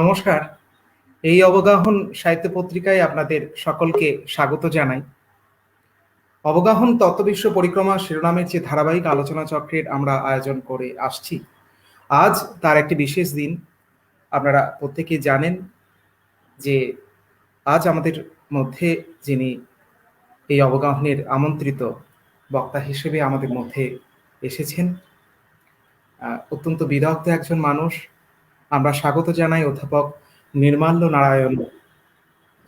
নমস্কার। এই অবগাহন সাহিত্য পত্রিকায় আপনাদের সকলকে স্বাগত জানাই। অবগাহন তত্ত্ববিশ্ব পরিক্রমা শিরোনামের যে ধারাবাহিক আলোচনা চক্রের আমরা আয়োজন করে আসছি, আজ তার একটি বিশেষ দিন। আপনারা প্রত্যেকেই জানেন যে আজ আমাদের মধ্যে যিনি এই অবগাহনের আমন্ত্রিত বক্তা হিসেবে আমাদের মধ্যে এসেছেন, অত্যন্ত বিদগ্ধ একজন মানুষ। আমরা স্বাগত জানাই অধ্যাপক নির্মাল্য নারায়ণ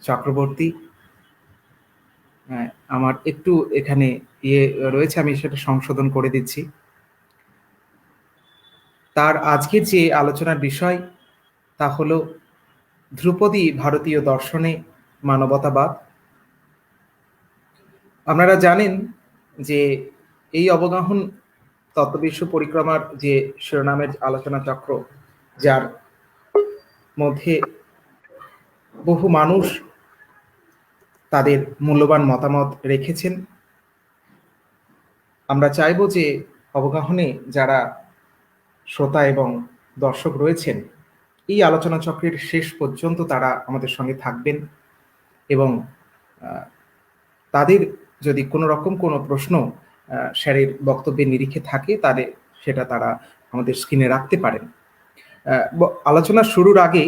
চক্রবর্তী। হ্যাঁ, আমার একটু এখানে ইয়ে রয়েছে, আমি সেটা সংশোধন করে দিচ্ছি। তার আজকের যে আলোচনার বিষয় তা হলো ধ্রুপদী ভারতীয় দর্শনে মানবতাবাদ। আপনারা জানেন যে এই অবগাহন তত্ত্ববিশ্ব পরিক্রমার যে শিরোনামের আলোচনা চক্র, যার মধ্যে বহু মানুষ তাদের মূল্যবান মতামত রেখেছেন। আমরা চাইব যে অবগাহনে যারা শ্রোতা এবং দর্শক রয়েছেন, এই আলোচনা চক্রের শেষ পর্যন্ত তারা আমাদের সঙ্গে থাকবেন এবং তাদের যদি কোনো রকম কোনো প্রশ্ন স্যারের বক্তব্যের নিরিখে থাকে, তাহলে সেটা তারা আমাদের স্ক্রিনে রাখতে পারেন। আলোচনা শুরুর আগে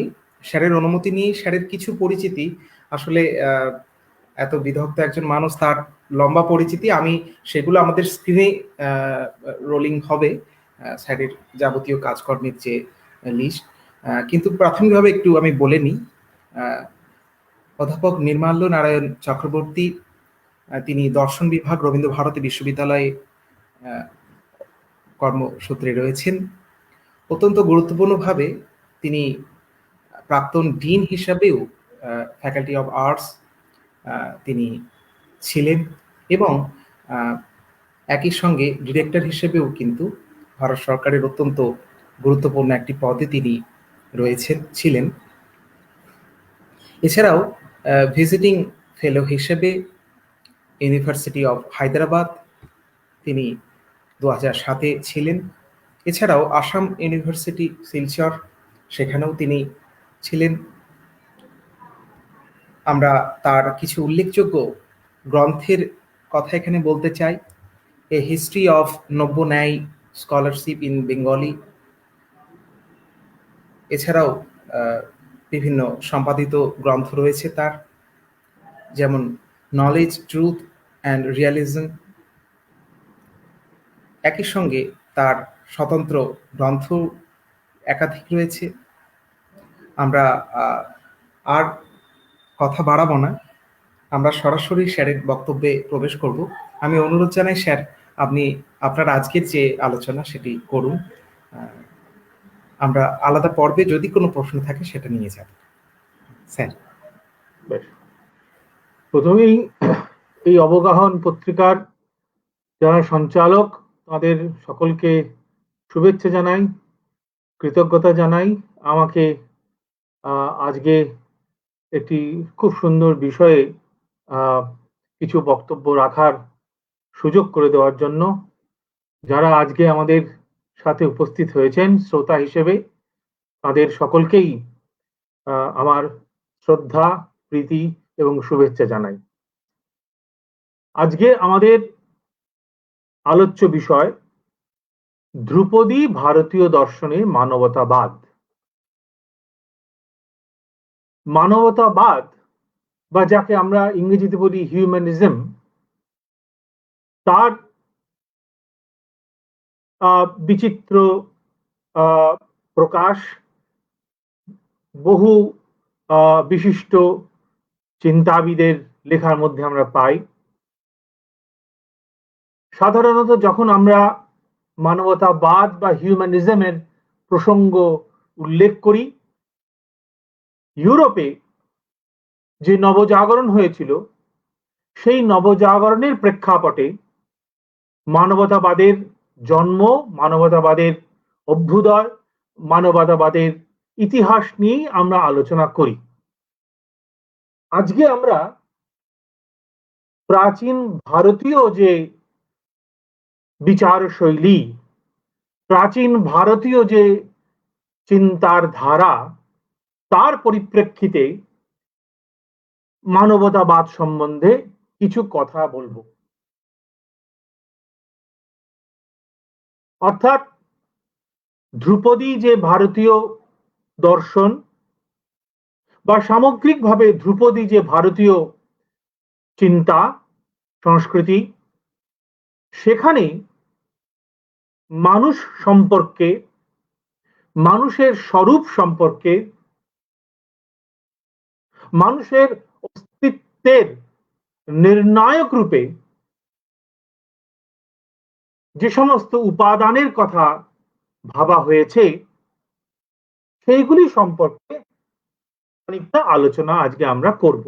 স্যারের অনুমতি নিয়ে স্যারের কিছু পরিচিতি, আসলে এত বিদগ্ধ একজন মানুষ, তার লম্বা পরিচিতি, আমি সেগুলো আমাদের স্ক্রিনে রোলিং হবে, স্যারের যাবতীয় কাজকর্মের যে লিস্ট। কিন্তু প্রাথমিকভাবে একটু আমি বলে নিই। অধ্যাপক নির্মাল্য নারায়ণ চক্রবর্তী, তিনি দর্শন বিভাগ রবীন্দ্র ভারতী বিশ্ববিদ্যালয়ে কর্মসূত্রে রয়েছেন। অত্যন্ত গুরুত্বপূর্ণভাবে তিনি প্রাক্তন ডিন হিসাবেও ফ্যাকাল্টি অফ আর্টস তিনি ছিলেন এবং একই সঙ্গে ডিরেক্টর হিসেবেও কিন্তু ভারত সরকারের অত্যন্ত গুরুত্বপূর্ণ একটি পদে তিনি ছিলেন। এছাড়াও ভিজিটিং ফেলো হিসেবে ইউনিভার্সিটি অফ হায়দ্রাবাদ তিনি 2007-এ ছিলেন। এছাড়াও আসাম ইউনিভার্সিটি শিলচর, সেখানেও তিনি ছিলেন। আমরা তার কিছু উল্লেখযোগ্য গ্রন্থের কথা এখানে বলতে চাই। এ হিস্ট্রি অফ নব্য ন্যায় স্কলারশিপ ইন বেঙ্গলি। এছাড়াও বিভিন্ন সম্পাদিত গ্রন্থ রয়েছে তার, যেমন নলেজ, ট্রুথ অ্যান্ড রিয়ালিজম। একই সঙ্গে তার স্বতন্ত্র গ্রন্থ একাধিক রয়েছে। আমরা আর কথা বাড়াবো না, আমরা সরাসরি স্যারের বক্তব্যে প্রবেশ করব। আমি অনুরোধ জানাই স্যার, আপনি আপনার আজকের যে আলোচনা সেটি করুন। আমরা আলাদা পর্বে যদি কোনো প্রশ্ন থাকে সেটা নিয়ে যাব। স্যার। বেশ, প্রথমেই এই অবগাহন পত্রিকার যারা সঞ্চালক তাদের সকলকে শুভেচ্ছা জানাই, কৃতজ্ঞতা জানাই। আমাকে আজকে একটি খুব সুন্দর বিষয়ে কিছু বক্তব্য রাখার সুযোগ করে দেওয়ার জন্য। যারা আজকে আমাদের সাথে উপস্থিত হয়েছেন শ্রোতা হিসেবে, তাদের সকলকেই আমার শ্রদ্ধা, প্রীতি এবং শুভেচ্ছা জানাই। আজকে আমাদের আলোচ্য বিষয় ধ্রুপদী ভারতীয় দর্শনে মানবতাবাদ। মানবতাবাদ বা যাকে আমরা ইংরেজিতে বলি হিউম্যানিজম, তার বিচিত্র প্রকাশ বহু বিশিষ্ট চিন্তাবিদের লেখার মধ্যে আমরা পাই। সাধারণত যখন আমরা মানবতাবাদ বা হিউম্যানিজমের প্রসঙ্গ উল্লেখ করি, ইউরোপে যে নবজাগরণ হয়েছিল সেই নবজাগরণের প্রেক্ষাপটে মানবতাবাদের জন্ম, মানবতাবাদের অভ্যুদয়, মানবতাবাদের ইতিহাস নিয়েই আমরা আলোচনা করি। আজকে আমরা প্রাচীন ভারতীয় যে বিচার শৈলী, প্রাচীন ভারতীয় যে চিন্তার ধারা, তার পরিপ্রেক্ষিতে মানবতাবাদ সম্বন্ধে কিছু কথা বলবো। অর্থাৎ ধ্রুপদী যে ভারতীয় দর্শন বা সামগ্রিকভাবে ধ্রুপদী যে ভারতীয় চিন্তা সংস্কৃতি, সেখানে মানুষ সম্পর্কে, মানুষের স্বরূপ সম্পর্কে, মানুষের অস্তিত্বের নির্ণায়ক রূপে যে সমস্ত উপাদানের কথা ভাবা হয়েছে সেইগুলি সম্পর্কে খানিকটা আলোচনা আজকে আমরা করব।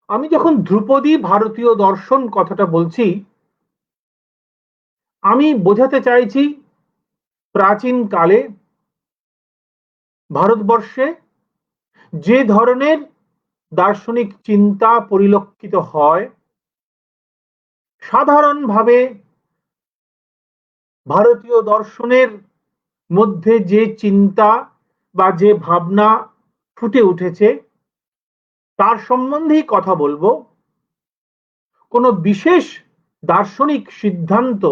আমি যখন ধ্রুপদী ভারতীয় দর্শন কথাটা বলছি, আমি বোঝাতে চাইছি প্রাচীন কালে ভারতবর্ষে যে ধরনের দার্শনিক চিন্তা পরিলক্ষিত হয়, সাধারণভাবে ভারতীয় দর্শনের মধ্যে যে চিন্তা বা যে ভাবনা ফুটে উঠেছে তার সম্বন্ধেই কথা বলবো। কোনো বিশেষ দার্শনিক সিদ্ধান্ত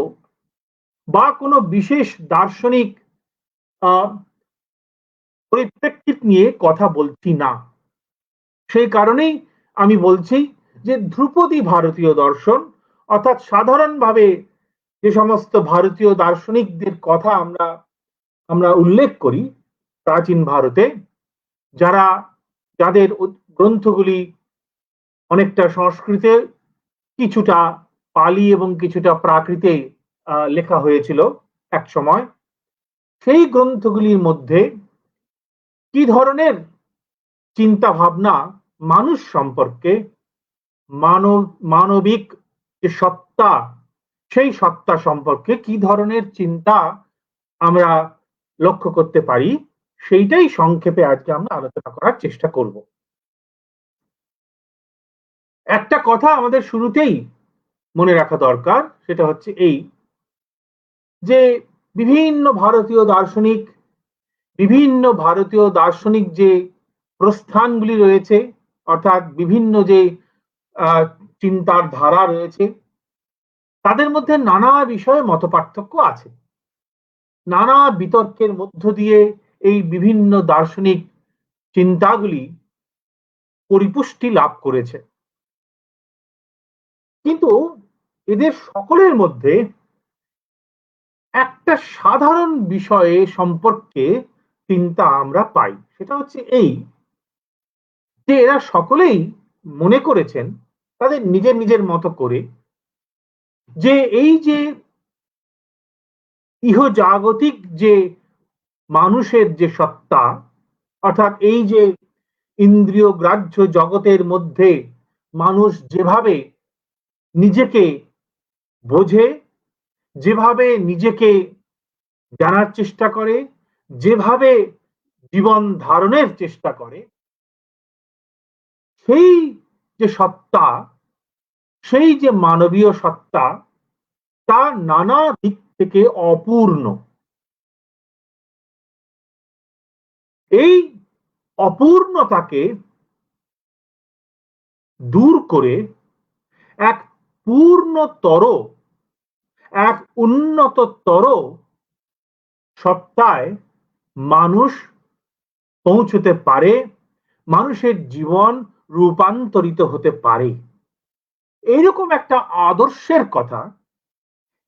বা কোনো বিশেষ দার্শনিক পরিপ্রেক্ষিত নিয়ে কথা বলছি না। সেই কারণেই আমি বলছি যে ধ্রুপদী ভারতীয় দর্শন, অর্থাৎ সাধারণভাবে যে সমস্ত ভারতীয় দার্শনিকদের কথা আমরা উল্লেখ করি প্রাচীন ভারতে, যাদের গ্রন্থগুলি অনেকটা সংস্কৃতে, কিছুটা পালি এবং কিছুটা প্রাকৃতে লেখা হয়েছিল এক সময়, সেই গ্রন্থগুলির মধ্যে কি ধরনের চিন্তা ভাবনা মানুষ সম্পর্কে, মানবিক যে সত্তা, সেই সত্তা সম্পর্কে কি ধরনের চিন্তা আমরা লক্ষ্য করতে পারি, সেইটাই সংক্ষেপে আজকে আমরা আলোচনা করার চেষ্টা করব। একটা কথা আমাদের শুরুতেই মনে রাখা দরকার, সেটা হচ্ছে এই যে বিভিন্ন ভারতীয় দার্শনিক যে প্রস্থানগুলি রয়েছে, অর্থাৎ বিভিন্ন যে চিন্তার ধারা রয়েছে, তাদের মধ্যে নানা বিষয়ে মতপার্থক্য আছে। নানা বিতর্কের মধ্য দিয়ে এই বিভিন্ন দার্শনিক চিন্তাগুলি পরিপুষ্টি লাভ করেছে। কিন্তু এদের সকলের মধ্যে একটা সাধারণ বিষয়ে সম্পর্কে চিন্তা আমরা পাই, সেটা হচ্ছে এই যে এরা সকলেই মনে করেছেন তাদের নিজের নিজের মতো করে যে এই যে ইহজাগতিক যে মানুষের যে সত্তা, অর্থাৎ এই যে ইন্দ্রিয় গ্রাহ্য জগতের মধ্যে মানুষ যেভাবে নিজেকে বোঝে, যেভাবে নিজেকে জানার চেষ্টা করে, যেভাবে জীবন ধারণের চেষ্টা করে, সেই যে সত্তা, সেই যে মানবীয় সত্তা, তা নানা দিক থেকে অপূর্ণ। এই অপূর্ণতাকে দূর করে এক পূর্ণতর, এক উন্নততর সত্তায় মানুষ পৌঁছতে পারে, মানুষের জীবন রূপান্তরিত হতে পারে। এইরকম একটা আদর্শের কথা,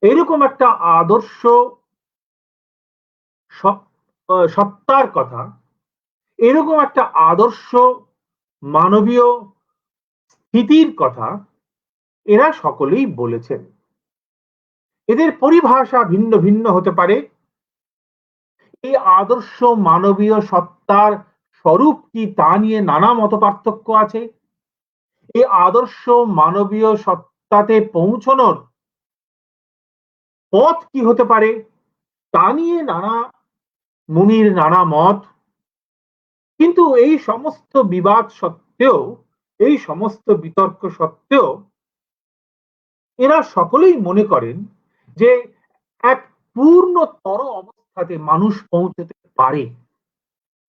এইরকম একটা আদর্শ সত্তার কথা, এরকম একটা আদর্শ মানবীয় স্থিতির কথা এরা সকলেই বলেছেন। এদের পরিভাষা ভিন্ন ভিন্ন হতে পারে। এই আদর্শ মানবীয় সত্তার স্বরূপ কি তা নিয়ে নানা মতপার্থক্য আছে। এই আদর্শ মানবীয় সত্তাতে পৌঁছানোর পথ কি হতে পারে তা নিয়ে নানা মুনির নানা মত। কিন্তু এই সমস্ত বিবাদ সত্ত্বেও, এই সমস্ত বিতর্ক সত্ত্বেও এরা সকলেই মনে করেন যে এক পূর্ণতর অবস্থাতে মানুষ পৌঁছতে পারে।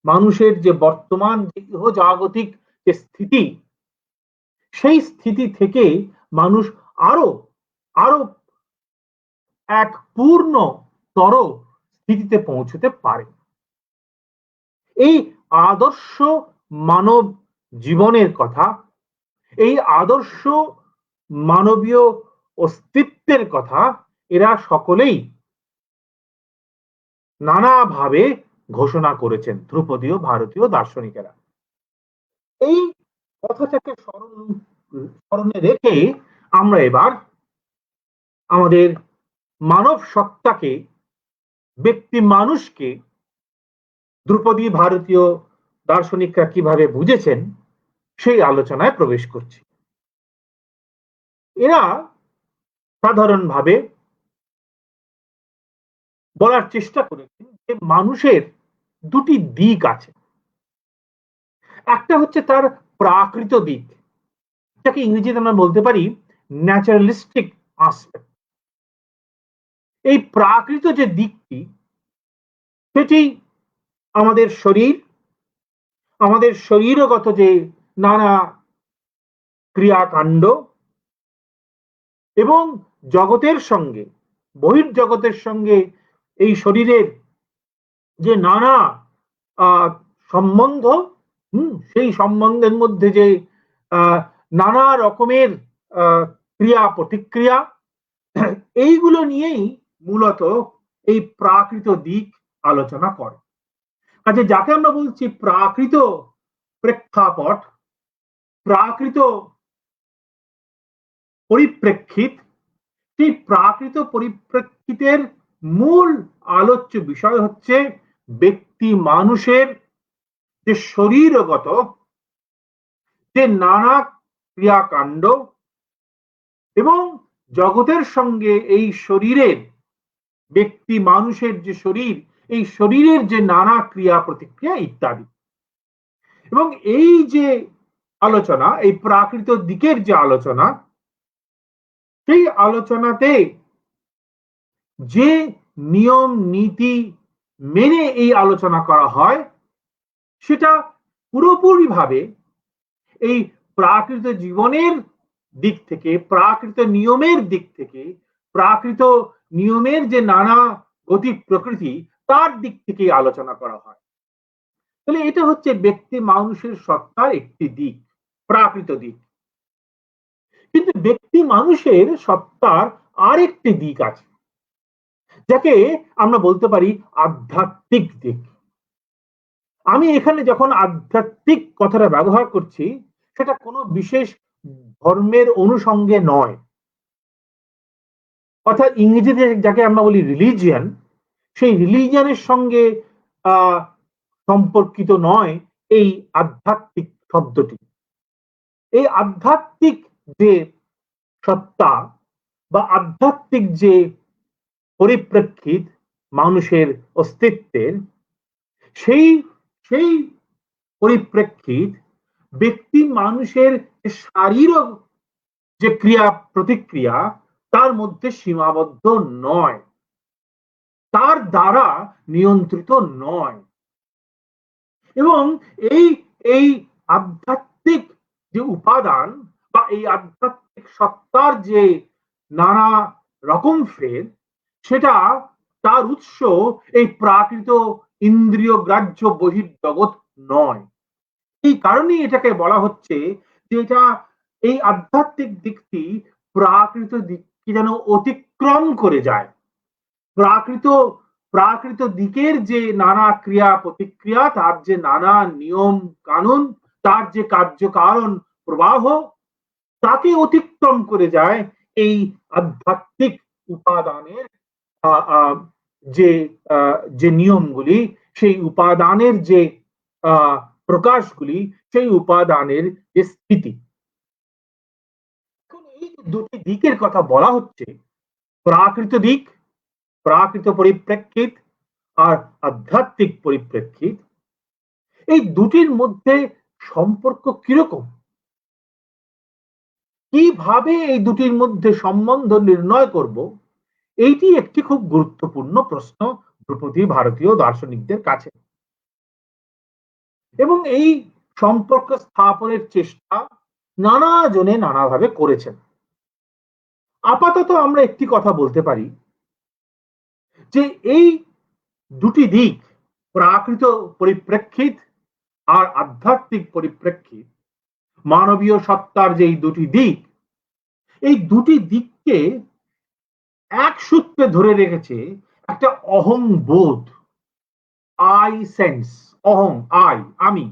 মানুষের যে বর্তমান যে ইহজাগতিক যে স্থিতি, সেই স্থিতি থেকে মানুষ আরো আরো এক পূর্ণতর স্থিতিতে পৌঁছতে পারে। এই আদর্শ মানব জীবনের কথা, এই আদর্শ মানবীয় অস্তিত্বের কথা এরা সকলেই নানাভাবে ঘোষণা করেছেন ধ্রুপদীয় ভারতীয় দার্শনিকেরা। এই কথাটাকে স্মরণে রেখে আমরা এবার আমাদের মানব সত্তাকে, ব্যক্তি মানুষকে ধ্রুপদী ভারতীয় দার্শনিকরা কিভাবে বুঝেছেন সেই আলোচনায় প্রবেশ করছি। এরা সাধারণভাবে বলার চেষ্টা করেছেন যে মানুষের দুটি দিক আছে। একটা হচ্ছে তার প্রাকৃত দিক, যাকে ইংরেজিতে আমরা বলতে পারি ন্যাচারালিস্টিক আসপেক্ট। এই প্রাকৃত যে দিকটি, সেটি আমাদের শরীর, আমাদের শরীরগত যে নানা ক্রিয়াকাণ্ড এবং জগতের সঙ্গে, বহির্জগতের সঙ্গে এই শরীরের যে নানা সম্বন্ধ, সেই সম্বন্ধের মধ্যে যে নানা রকমের ক্রিয়া প্রতিক্রিয়া, এইগুলো নিয়েই মূলত এই প্রাকৃত দিক আলোচনা করে। আচ্ছা, যাকে আমরা বলছি প্রাকৃত প্রেক্ষাপট, প্রাকৃত পরিপ্রেক্ষিত, সেই প্রাকৃত পরিপ্রেক্ষিতের মূল আলোচ্য বিষয় হচ্ছে ব্যক্তি মানুষের যে শরীরগত যে নানা ক্রিয়াকাণ্ড এবং জগতের সঙ্গে এই শরীরের, ব্যক্তি মানুষের যে শরীর, এই শরীরের যে নানা ক্রিয়া প্রতিক্রিয়া ইত্যাদি। এবং এই যে আলোচনা, এই প্রাকৃত দিকের যে আলোচনা, সেই আলোচনাতে যে নিয়ম নীতি মেনে এই আলোচনা করা হয়, সেটা পুরোপুরিভাবে এই প্রাকৃত জীবনের দিক থেকে, প্রাকৃত নিয়মের দিক থেকে, প্রাকৃত নিয়মের যে নানা গতি প্রকৃতি, তার দিক থেকে আলোচনা করা হয়। তাহলে এটা হচ্ছে ব্যক্তি মানুষের সত্তার একটি দিক, প্রাকৃত দিক। কিন্তু ব্যক্তি মানুষের সত্তার আরেকটি দিক আছে, যাকে আমরা বলতে পারি আধ্যাত্মিক দিক। আমি এখানে যখন আধ্যাত্মিক কথাটা ব্যবহার করছি, সেটা কোনো বিশেষ ধর্মের অনুষঙ্গে নয়। অর্থাৎ ইংরেজিতে যাকে আমরা বলি রিলিজিয়ান, সেই রিলিজিয়ানের সঙ্গে সম্পর্কিত নয় এই আধ্যাত্মিক শব্দটি। এই আধ্যাত্মিক যে সত্তা বা আধ্যাত্মিক যে পরিপ্রেক্ষিত মানুষের অস্তিত্বের, সেই সেই পরিপ্রেক্ষিত ব্যক্তি মানুষের শারীরিক যে ক্রিয়া প্রতিক্রিয়া, তার মধ্যে সীমাবদ্ধ নয়, তার দ্বারা নিয়ন্ত্রিত নয়। এবং এই এই আধ্যাত্মিক যে উপাদান বা এই আধ্যাত্মিক সত্তার যে নানা রকম ফের, সেটা তার উৎস এই প্রাকৃত ইন্দ্রিয় গ্রাহ্য বহির্জগৎ নয়। এই কারণেই এটাকে বলা হচ্ছে যে এটা, এই আধ্যাত্মিক দিকটি প্রাকৃত দিককে যেন অতিক্রম করে যায়। প্রাকৃত দিকের যে নানা ক্রিয়া প্রতিক্রিয়া, তার যে নানা নিয়ম কানুন, তার যে কার্যকারণ প্রবাহ, তাকে অতিক্রম করে যায় এই আধ্যাত্মিক উপাদানের যে যে নিয়মগুলি, সেই উপাদানের যে প্রকাশগুলি, সেই উপাদানের যে স্থিতি। এখন এই দুটি দিকের কথা বলা হচ্ছে, প্রাকৃত দিক, প্রাকৃত পরিপ্রেক্ষিত, আর আধ্যাত্মিক পরিপ্রেক্ষিত, এই দুটির মধ্যে সম্পর্ক কিরকম, কিভাবে এই দুটির মধ্যে সম্বন্ধ নির্ণয় করব, এইটি একটি খুব গুরুত্বপূর্ণ প্রশ্ন ধ্রুপদী ভারতীয় দার্শনিকদের কাছে। এবং এই সম্পর্ক স্থাপনের চেষ্টা নানা জনে নানাভাবে করেছেন। আপাতত আমরা একটি কথা বলতে পারি যে এই দুটি দিক, প্রাকৃত পরিপ্রেক্ষিত আর আধ্যাত্মিক পরিপ্রেক্ষিত, মানবীয় সত্তার যে এই দুটি দিক, এই দুটি দিককে এক সূত্রে ধরে রেখেছে একটা অহং বোধ, আই সেন্স, অহং, আই, আমি,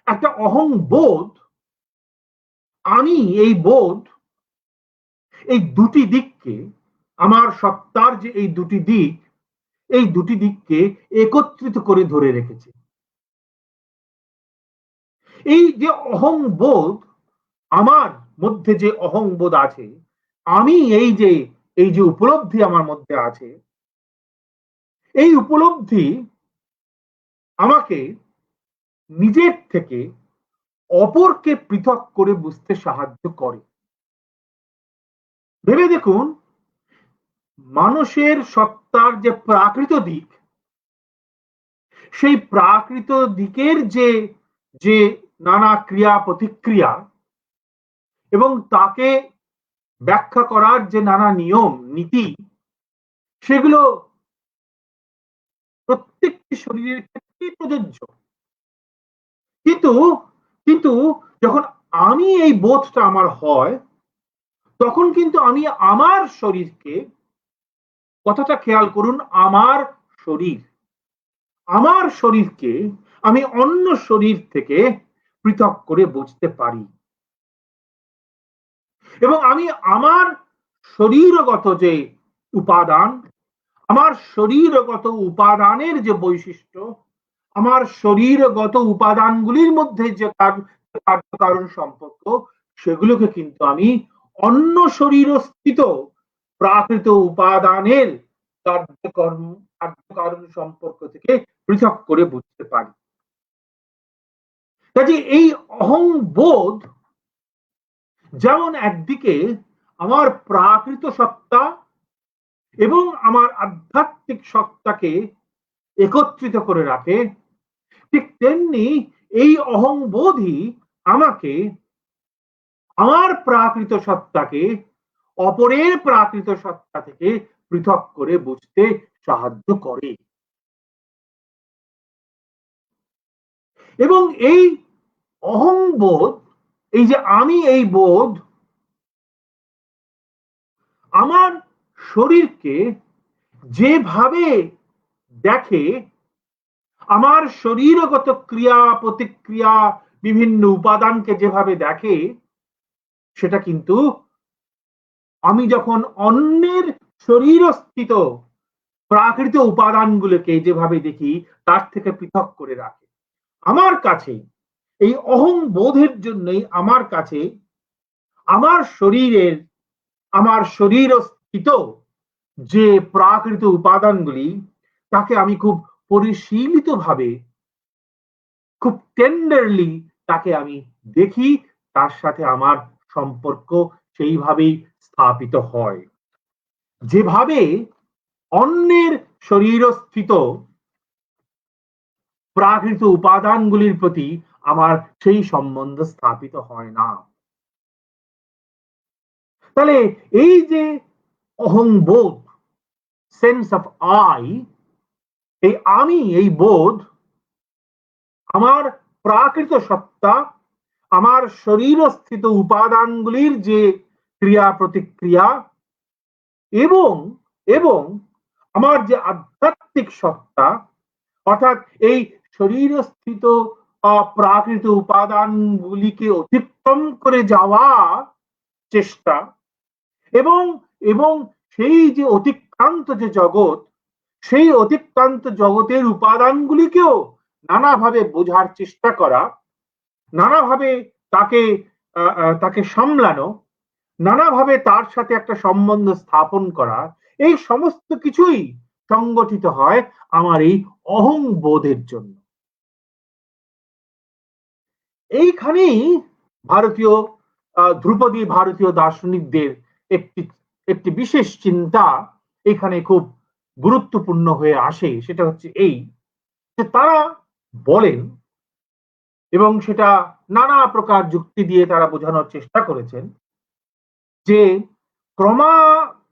একটা অহং বোধ। আমি এই বোধ এই দুটি দিককে, আমার সত্তার যে এই দুটি দিক, এই দুটি দিককে একত্রিত করে ধরে রেখেছে। এই যে অহং বোধ, আমার মধ্যে যে অহং বোধ আছে, আমি এই যে উপলব্ধি আমার মধ্যে আছে, এই উপলব্ধি আমাকে নিজের থেকে অপরকে পৃথক করে বুঝতে সাহায্য করে। ভেবে দেখুন, মানুষের সত্তার যে প্রাকৃত দিক, সেই প্রাকৃত দিকের যে যে নানা ক্রিয়া প্রতিক্রিয়া এবং তাকে ব্যাখ্যা করার যে নানা নিয়ম নীতি, সেগুলো প্রত্যেকটি শরীরের ক্ষেত্রেই প্রযোজ্য। কিন্তু কিন্তু যখন আমি এই বোধটা আমার হয়, তখন কিন্তু আমি আমার শরীরকে, কথাটা খেয়াল করুন, আমার শরীরকে আমি অন্য শরীর থেকে পৃথক করে বুঝতে পারি। এবং আমি আমার শরীরগত যে উপাদান, আমার শরীরগত উপাদানের যে বৈশিষ্ট্য, আমার শরীরগত উপাদানগুলির মধ্যে যে কার্যকারণ সম্পর্ক, সেগুলোকে কিন্তু আমি অন্য শরীরস্থিত প্রাকৃত উপাদানের কার্যকারণ সম্পর্ক থেকে পৃথক করে বুঝতে পারি। কাজে এই অহং বোধ যেমন একদিকে আমার প্রাকৃত সত্তা এবং আমার আধ্যাত্মিক সত্তাকে একত্রিত করে রাখে, ঠিক তেমনি এই অহংবোধই আমাকে আমার প্রাকৃত সত্তাকে অপরের প্রাকৃত সত্তা থেকে পৃথক করে বুঝতে সাহায্য করে। এবং এই অহংবোধ, এই যে আমি এই বোধ, আমার শরীরকে যেভাবে দেখে, আমার শরীরগত ক্রিয়া প্রতিক্রিয়া, বিভিন্ন উপাদানকে যেভাবে দেখে, সেটা কিন্তু আমি যখন অন্যের শরীরস্থিত প্রাকৃত উপাদানগুলোকে যেভাবে দেখি, তার থেকে পৃথক করে রাখে। আমার কাছে এই অহং বোধের জন্যই আমার কাছে আমার শরীরস্থিত যে প্রাকৃত উপাদানগুলি, তাকে আমি খুব পরিশীলিত ভাবে, খুব টেন্ডারলি তাকে আমি দেখি, তার সাথে আমার সম্পর্ক সেইভাবেই স্থাপিত হয়। যেভাবে অন্যের শরীরস্থিত প্রাকৃত উপাদানগুলির প্রতি আমার সেই সম্বন্ধ স্থাপিত হয় না। তাহলে এই যে অহংবোধ, সেন্স অফ আই, এই আমি, এই বোধ আমার প্রাকৃত সত্তা, আমার শরীরস্থিত উপাদানগুলির যে ক্রিয়া প্রতিক্রিয়া এবং এবং আমার যে আধ্যাত্মিক সত্তা, অর্থাৎ এই শরীরস্থিত প্রাকৃত উপাদানগুলিকে অতিক্রম করে যাওয়া চেষ্টা, এবং এবং সেই যে অতিক্রান্ত যে জগৎ, সেই অতিক্রান্ত জগতের উপাদানগুলিকেও নানাভাবে বোঝার চেষ্টা করা, নানাভাবে তাকে তাকে সামলানো, নানাভাবে তার সাথে একটা সম্বন্ধ স্থাপন করা, এই সমস্ত কিছুই সংগঠিত হয় আমার এই অহং বোধের জন্য। এইখানেই ভারতীয় ধ্রুপদী ভারতীয় দার্শনিকদের একটি একটি বিশেষ চিন্তা এখানে খুব গুরুত্বপূর্ণ হয়ে আসে। সেটা হচ্ছে এই যে তারা বলেন এবং সেটা নানা প্রকার যুক্তি দিয়ে তারা বোঝানোর চেষ্টা করেছেন যে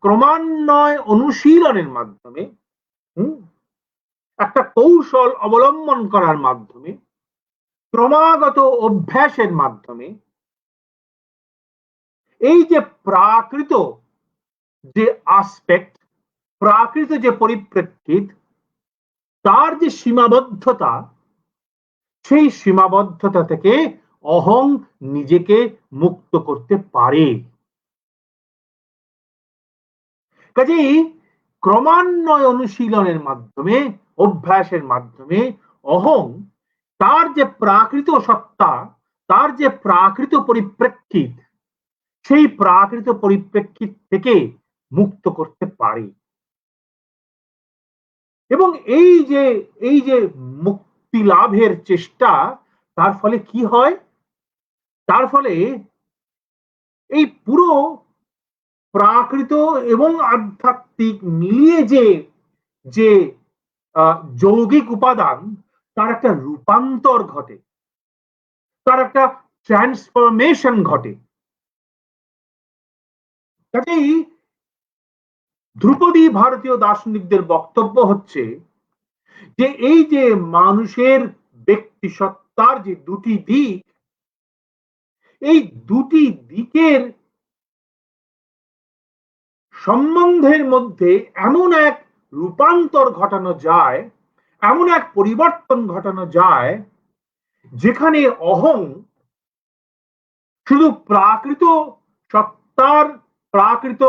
ক্রমান্বয় অনুশীলনের মাধ্যমে একটা কৌশল অবলম্বন করার মাধ্যমে, ক্রমাগত অভ্যাসের মাধ্যমে এই যে প্রাকৃত যে আসপেক্ট, প্রাকৃত যে পরিপ্রেক্ষিত, তার যে সীমাবদ্ধতা, সেই সীমাবদ্ধতা থেকে অহং নিজেকে মুক্ত করতে পারে। কাজেই ক্রমান্বয় অনুশীলনের মাধ্যমে, অভ্যাসের মাধ্যমে অহং তার যে প্রাকৃত সত্তা, তার যে প্রাকৃত পরিপ্রেক্ষিত, সেই প্রাকৃত পরিপ্রেক্ষিত থেকে মুক্ত করতে পারে। এবং এই যে মুক্তি লাভের চেষ্টা, তার ফলে কি হয়? তার ফলে এই পুরো প্রাকৃত এবং আধ্যাত্মিক মিলিয়ে যে যৌগিক উপাদান, তার একটা রূপান্তর ঘটে, তার একটা ট্রান্সফরমেশন ঘটে। কাজেই ধ্রুপদী ভারতীয় দার্শনিকদের বক্তব্য হচ্ছে যে এই যে মানুষের ব্যক্তি সত্তার যে দুটি দিক, এই দুটি দিকের সম্বন্ধের মধ্যে এমন এক রূপান্তর ঘটানো যায়, এমন এক পরিবর্তন ঘটানো যায়, যেখানে অহং শুধু প্রাকৃত সত্তার, প্রাকৃত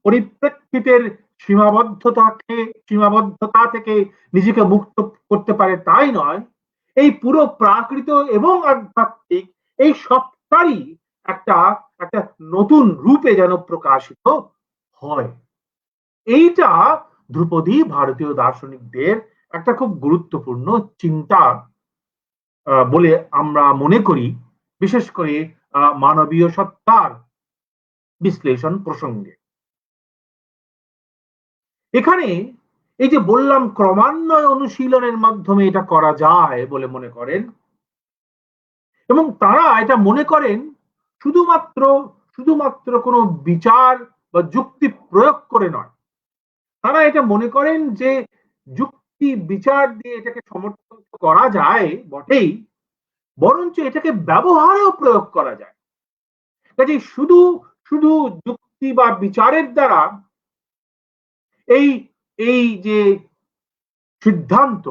পরিপ্রেক্ষিতের সীমাবদ্ধতা থেকে নিজেকে মুক্ত করতে পারে তাই নয়, এই পুরো প্রাকৃত এবং আধ্যাত্মিক এই সবটাই একটা একটা নতুন রূপে যেন প্রকাশিত হয়। এইটা ধ্রুপদী ভারতীয় দার্শনিকদের একটা খুব গুরুত্বপূর্ণ চিন্তা বলে আমরা মনে করি, বিশেষ করে মানবীয় সত্তার বিশ্লেষণ প্রসঙ্গে। এখানে এই যে বললাম ক্রমান্বয় অনুশীলনের মাধ্যমে এটা করা যায় বলে মনে করেন, এবং তারা এটা মনে করেন শুধুমাত্র কোনো বিচার বা যুক্তি প্রয়োগ করে নয়। তারা এটা মনে করেন যে যুক্তি বিচার দিয়ে এটাকে সমর্থন করা যায় বটেই, বরঞ্চ এটাকে ব্যবহারেও প্রয়োগ করা যায়। কাজে শুধু শুধু যুক্তি বা বিচারের দ্বারা এই যে সিদ্ধান্ত,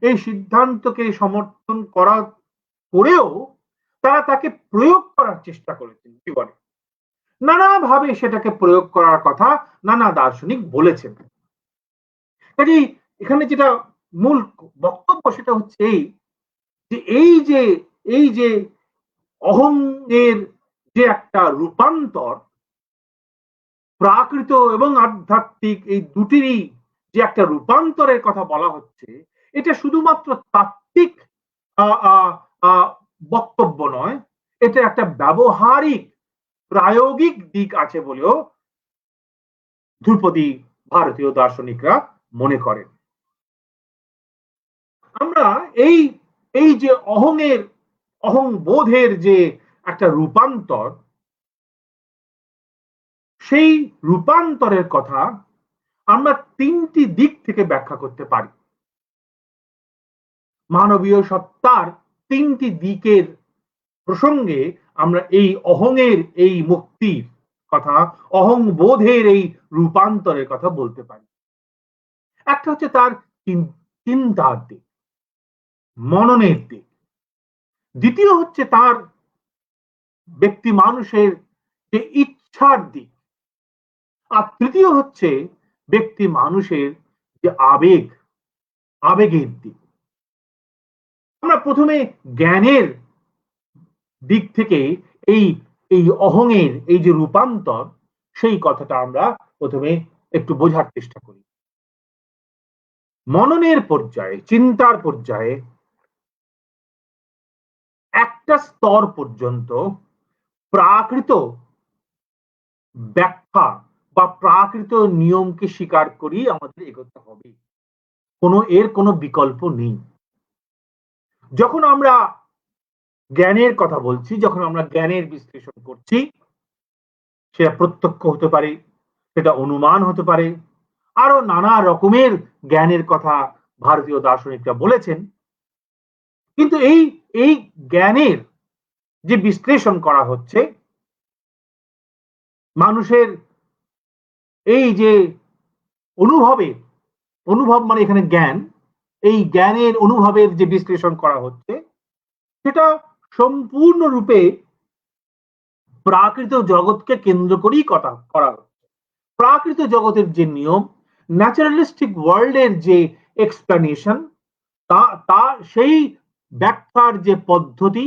এই সিদ্ধান্তকে সমর্থন করেও তারা তাকে প্রয়োগ করার চেষ্টা করেছেন জীবনে। নানাভাবে সেটাকে প্রয়োগ করার কথা নানা দার্শনিক বলেছেন। কাজেই এখানে যেটা মূল বক্তব্য সেটা হচ্ছে এই যে অহংয়ের যে একটা রূপান্তর, প্রাকৃত এবং আধ্যাত্মিক এই দুটিরই যে একটা রূপান্তরের কথা বলা হচ্ছে, এটা শুধুমাত্র তাত্ত্বিক বক্তব্য নয়, এটা একটা ব্যবহারিক প্রায়োগিক দিক আছে বলেও ধ্রুপদী ভারতীয় দার্শনিকরা মনে করেন। আমরা এই যে অহং বোধের যে একটা রূপান্তর, সেই রূপান্তরের কথা আমরা তিনটি দিক থেকে ব্যাখ্যা করতে পারি। মানবীয় সত্তার তিনটি দিকের প্রসঙ্গে আমরা এই অহংয়ের এই মুক্তির কথা, অহং বোধের এই রূপান্তরের কথা বলতে পারি। একটা হচ্ছে তার চিন্তার দিক, মননের দিক। দ্বিতীয় হচ্ছে তার ব্যক্তি মানুষের যে ইচ্ছার দিক। আর তৃতীয় হচ্ছে ব্যক্তি মানুষের যে আবেগের দিক। আমরা প্রথমে জ্ঞানের দিক থেকে এই অহংয়ের এই যে রূপান্তর, সেই কথাটা আমরা প্রথমে একটু বোঝার চেষ্টা করি। মননের পর্যায়ে, চিন্তার পর্যায়ে একটা স্তর পর্যন্ত প্রাকৃত ব্যাখ্যা বা প্রাকৃত নিয়মকে স্বীকার করি আমাদের এগোতে হবে, এর কোনো বিকল্প নেই। যখন আমরা জ্ঞানের কথা বলছি, যখন আমরা জ্ঞানের বিশ্লেষণ করছি, সেটা প্রত্যক্ষ হতে পারে, সেটা অনুমান হতে পারে, আরো নানা রকমের জ্ঞানের কথা ভারতীয় দার্শনিকরা বলেছেন। কিন্তু এই জ্ঞানের যে বিশ্লেষণ করা হচ্ছে, মানুষের এই যে অনুভব মানে এখানে জ্ঞান, এই জ্ঞানের অনুভবের যে বিশ্লেষণ করা হচ্ছে, সেটা সম্পূর্ণরূপে প্রাকৃত জগৎকে কেন্দ্র করেই করা হচ্ছে। প্রাকৃত জগতের যে নিয়ম, ন্যাচারালিস্টিক ওয়ার্ল্ডের যে এক্সপ্লানেশন, তা সেই ব্যাখ্যার যে পদ্ধতি,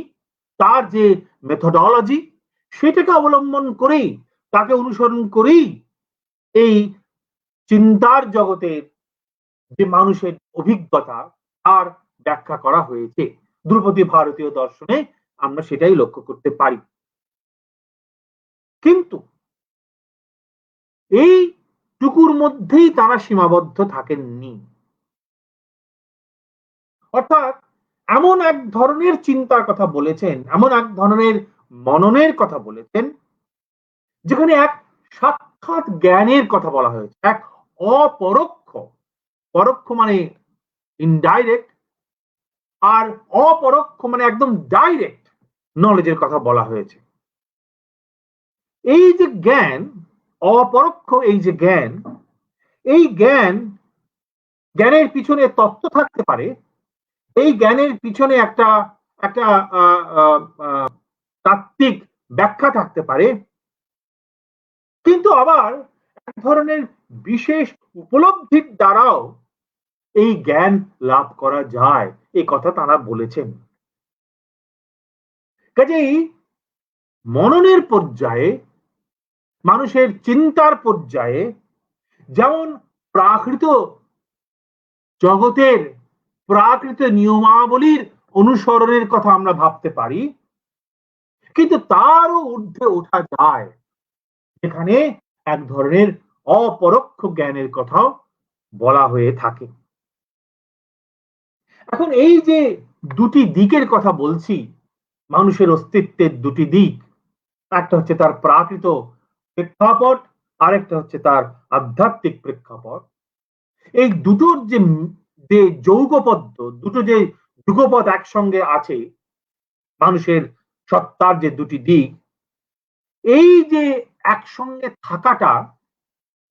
তার যে মেথোডোলজি, সেটাকে অবলম্বন করেই, তাকে অনুসরণ করেই এই চিন্তার জগতের যে মানুষের অভিজ্ঞতা তার ব্যাখ্যা করা হয়েছে। ধ্রুপদী ভারতীয় দর্শনে আমরা সেটাই লক্ষ্য করতে পারি। কিন্তু এই টুকুর মধ্যেই তারা সীমাবদ্ধ থাকেননি। অর্থাৎ এমন এক ধরনের চিন্তার কথা বলেছেন, এমন এক ধরনের মননের কথা বলেছেন, যেখানে এক সাক্ষাৎ জ্ঞানের কথা বলা হয়েছে, এক অপরোক্ষ, পরোক্ষ মানে ইনডাইরেক্ট, আর অপরোক্ষ মানে একদম ডাইরেক্ট নলেজের কথা বলা হয়েছে। এই যে জ্ঞান, অপরোক্ষ এই যে জ্ঞান, এই জ্ঞানের পিছনে তত্ত্ব থাকতে পারে, এই জ্ঞানের পিছনে একটা একটা তাত্ত্বিক ব্যাখ্যা থাকতে পারে, কিন্তু আবার এক ধরনের বিশেষ উপলব্ধির দ্বারাও এই জ্ঞান লাভ করা যায়, এই কথা তারা বলেছেন। কাজেই মননের পর্যায়ে, মানুষের চিন্তার পর্যায়ে যেমন প্রাকৃত জগতের প্রাকৃত নিয়মাবলীর অনুসরণের কথা আমরা ভাবতে পারি, কিন্তু তারও ঊর্ধ্বে ওঠা যায়, এখানে এক ধরনের অপরোক্ষ জ্ঞানের কথাও বলা হয়ে থাকে। এখন এই যে দুটি দিকের কথা বলছি, মানুষের অস্তিত্বের দুটি দিক, একটা হচ্ছে তার প্রাকৃত প্রেক্ষাপট, আরেকটা হচ্ছে তার আধ্যাত্মিক প্রেক্ষাপট। এই দুটোর যে যৌগপদ্য, দুটো যে যুগপদ একসঙ্গে আছে, মানুষের সত্তার যে দুটি দিক, এই যে একসঙ্গে থাকাটা,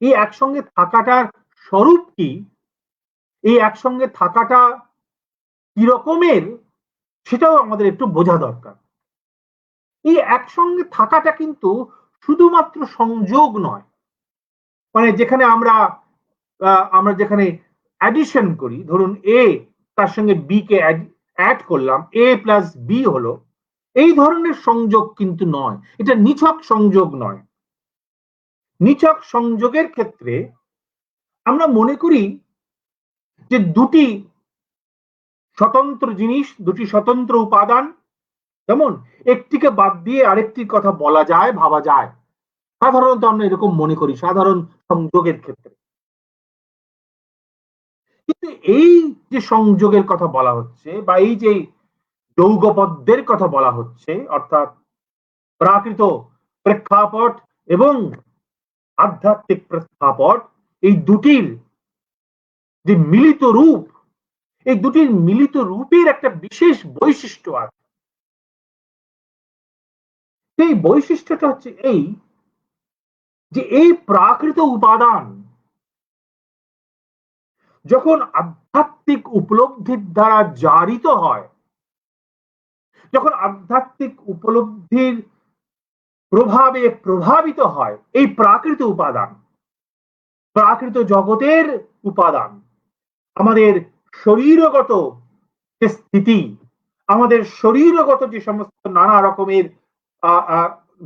এই একসঙ্গে থাকাটার স্বরূপ কি, এই একসঙ্গে থাকাটা কি রকমের, সেটাও আমাদের একটু বোঝা দরকার। এই একসঙ্গে থাকাটা কিন্তু শুধুমাত্র সংযোগ নয়, মানে যেখানে আমরা যেখানে অ্যাডিশন করি, ধরুন এ তার সঙ্গে বি কে অ্যাড করলাম, এ প্লাস বি হলো, এই ধরনের সংযোগ কিন্তু নয়, এটা নিছক সংযোগ নয়। নিছক সংযোগের ক্ষেত্রে আমরা মনে করি যে দুটি স্বতন্ত্র জিনিস, দুটি স্বতন্ত্র উপাদান, যেমন একটিকে বাদ দিয়ে আরেকটির কথা বলা যায়, ভাবা যায়, সাধারণত আমরা এরকম মনে করি সাধারণ সংযোগের ক্ষেত্রে। কিন্তু এই যে সংযোগের কথা বলা হচ্ছে, বা এই যে যৌগপদ্যের কথা বলা হচ্ছে, অর্থাৎ প্রাকৃত প্রেক্ষাপট এবং আধ্যাত্মিক প্রেক্ষাপট, এই দুটির যে মিলিত রূপ, এই দুটির মিলিত রূপের একটা বিশেষ বৈশিষ্ট্য আছে। সেই বৈশিষ্ট্যটা হচ্ছে এই যে এই প্রাকৃত উপাদান যখন আধ্যাত্মিক উপলব্ধির দ্বারা জারিত হয়, যখন আধ্যাত্মিক উপলব্ধির প্রভাবে প্রভাবিত হয়, এই প্রাকৃত উপাদান, প্রাকৃত জগতের উপাদান, আমাদের শরীরগত যে স্থিতি, আমাদের শরীরগত যে সমস্ত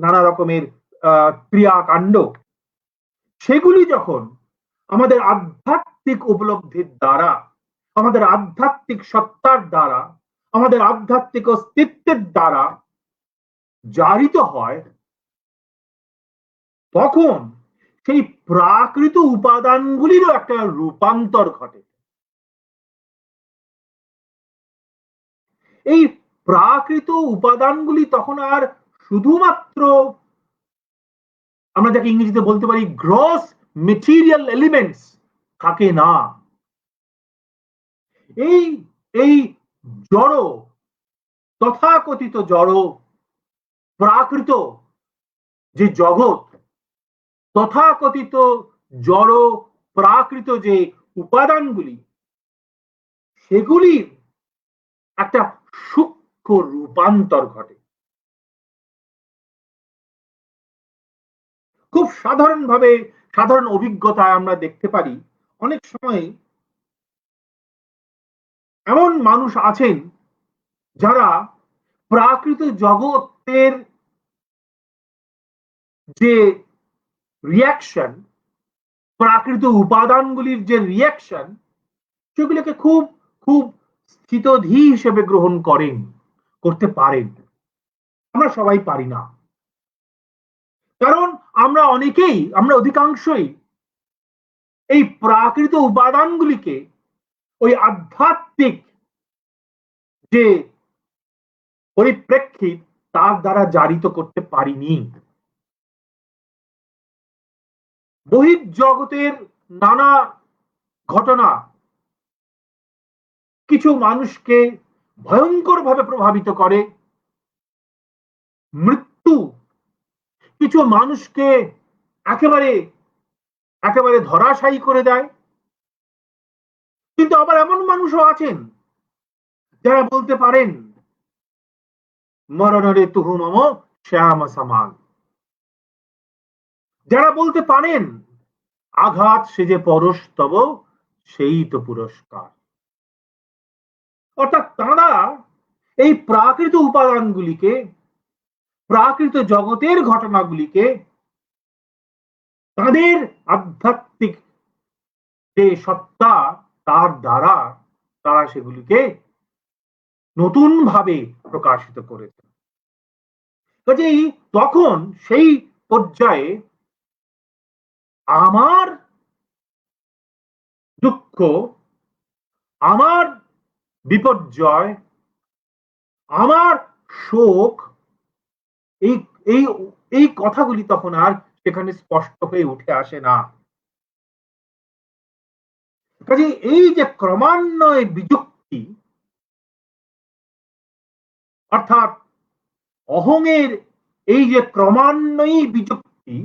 নানা রকমের ক্রিয়াকাণ্ড, সেগুলি যখন আমাদের আধ্যাত্মিক উপলব্ধির দ্বারা, আমাদের আধ্যাত্মিক সত্তার দ্বারা, আমাদের আধ্যাত্মিক অস্তিত্বের দ্বারা জারিত হয়, তখন সেই প্রাকৃত উপাদানগুলিরও একটা রূপান্তর ঘটে। এই প্রাকৃত উপাদানগুলি তখন আর শুধুমাত্র আমরা যাকে ইংরেজিতে বলতে পারি গ্রস মেটেরিয়াল এলিমেন্টস থাকে না। এই এই জড়, তথাকথিত জড় প্রাকৃত যে জগৎ, তথাকথিত জড় প্রাকৃত যে উপাদানগুলি, সেগুলির একটা সূক্ষ্ম রূপান্তর ঘটে। খুব সাধারণভাবে, সাধারণ অভিজ্ঞতায় আমরা দেখতে পারি অনেক সময় এমন মানুষ আছেন যারা প্রাকৃত জগতের যে রিয়াকশন, প্রাকৃত উপাদানগুলির যে রিয়াকশন, সেগুলোকে খুব খুব স্থিতধী হিসেবে গ্রহণ করেন, করতে পারেন। আমরা সবাই পারি না, কারণ আমরা অনেকেই, আমরা অধিকাংশই এই প্রাকৃত উপাদানগুলিকে ওই আধ্যাত্মিক যে পরিপ্রেক্ষিত তার দ্বারা জারিত করতে পারিনি। বহির্জগতের নানা ঘটনা কিছু মানুষকে ভয়ঙ্করভাবে প্রভাবিত করে, মৃত্যু কিছু মানুষকে একেবারে একেবারে ধরাশায়ী করে দেয়। কিন্তু আবার এমন মানুষও আছেন যারা বলতে পারেন মরণরে তুহু মম শ্যাম সমান, যারা বলতে পারেন আঘাত সে যে পরশ তব সেই তো পুরস্কার। অর্থাৎ তারা এই প্রাকৃত উপাদানগুলিকে, প্রাকৃত জগতের ঘটনাগুলিকে তাদের আধ্যাত্মিক যে সত্তা তার দ্বারা তারা সেগুলিকে নতুন ভাবে প্রকাশিত করেছে। কাজেই তখন সেই পর্যায়ে আমার দুঃখ, আমার বিপর্যয়, আমার শোক, এই এই এই কথাগুলি তখন আর সেখানে স্পষ্ট হয়ে উঠে আসে না। কাজে এই যে ক্রমান্বয়ে বিযুক্তি, অর্থাৎ অহংয়ের এই যে ক্রমান্বয়ী বিযুক্তি,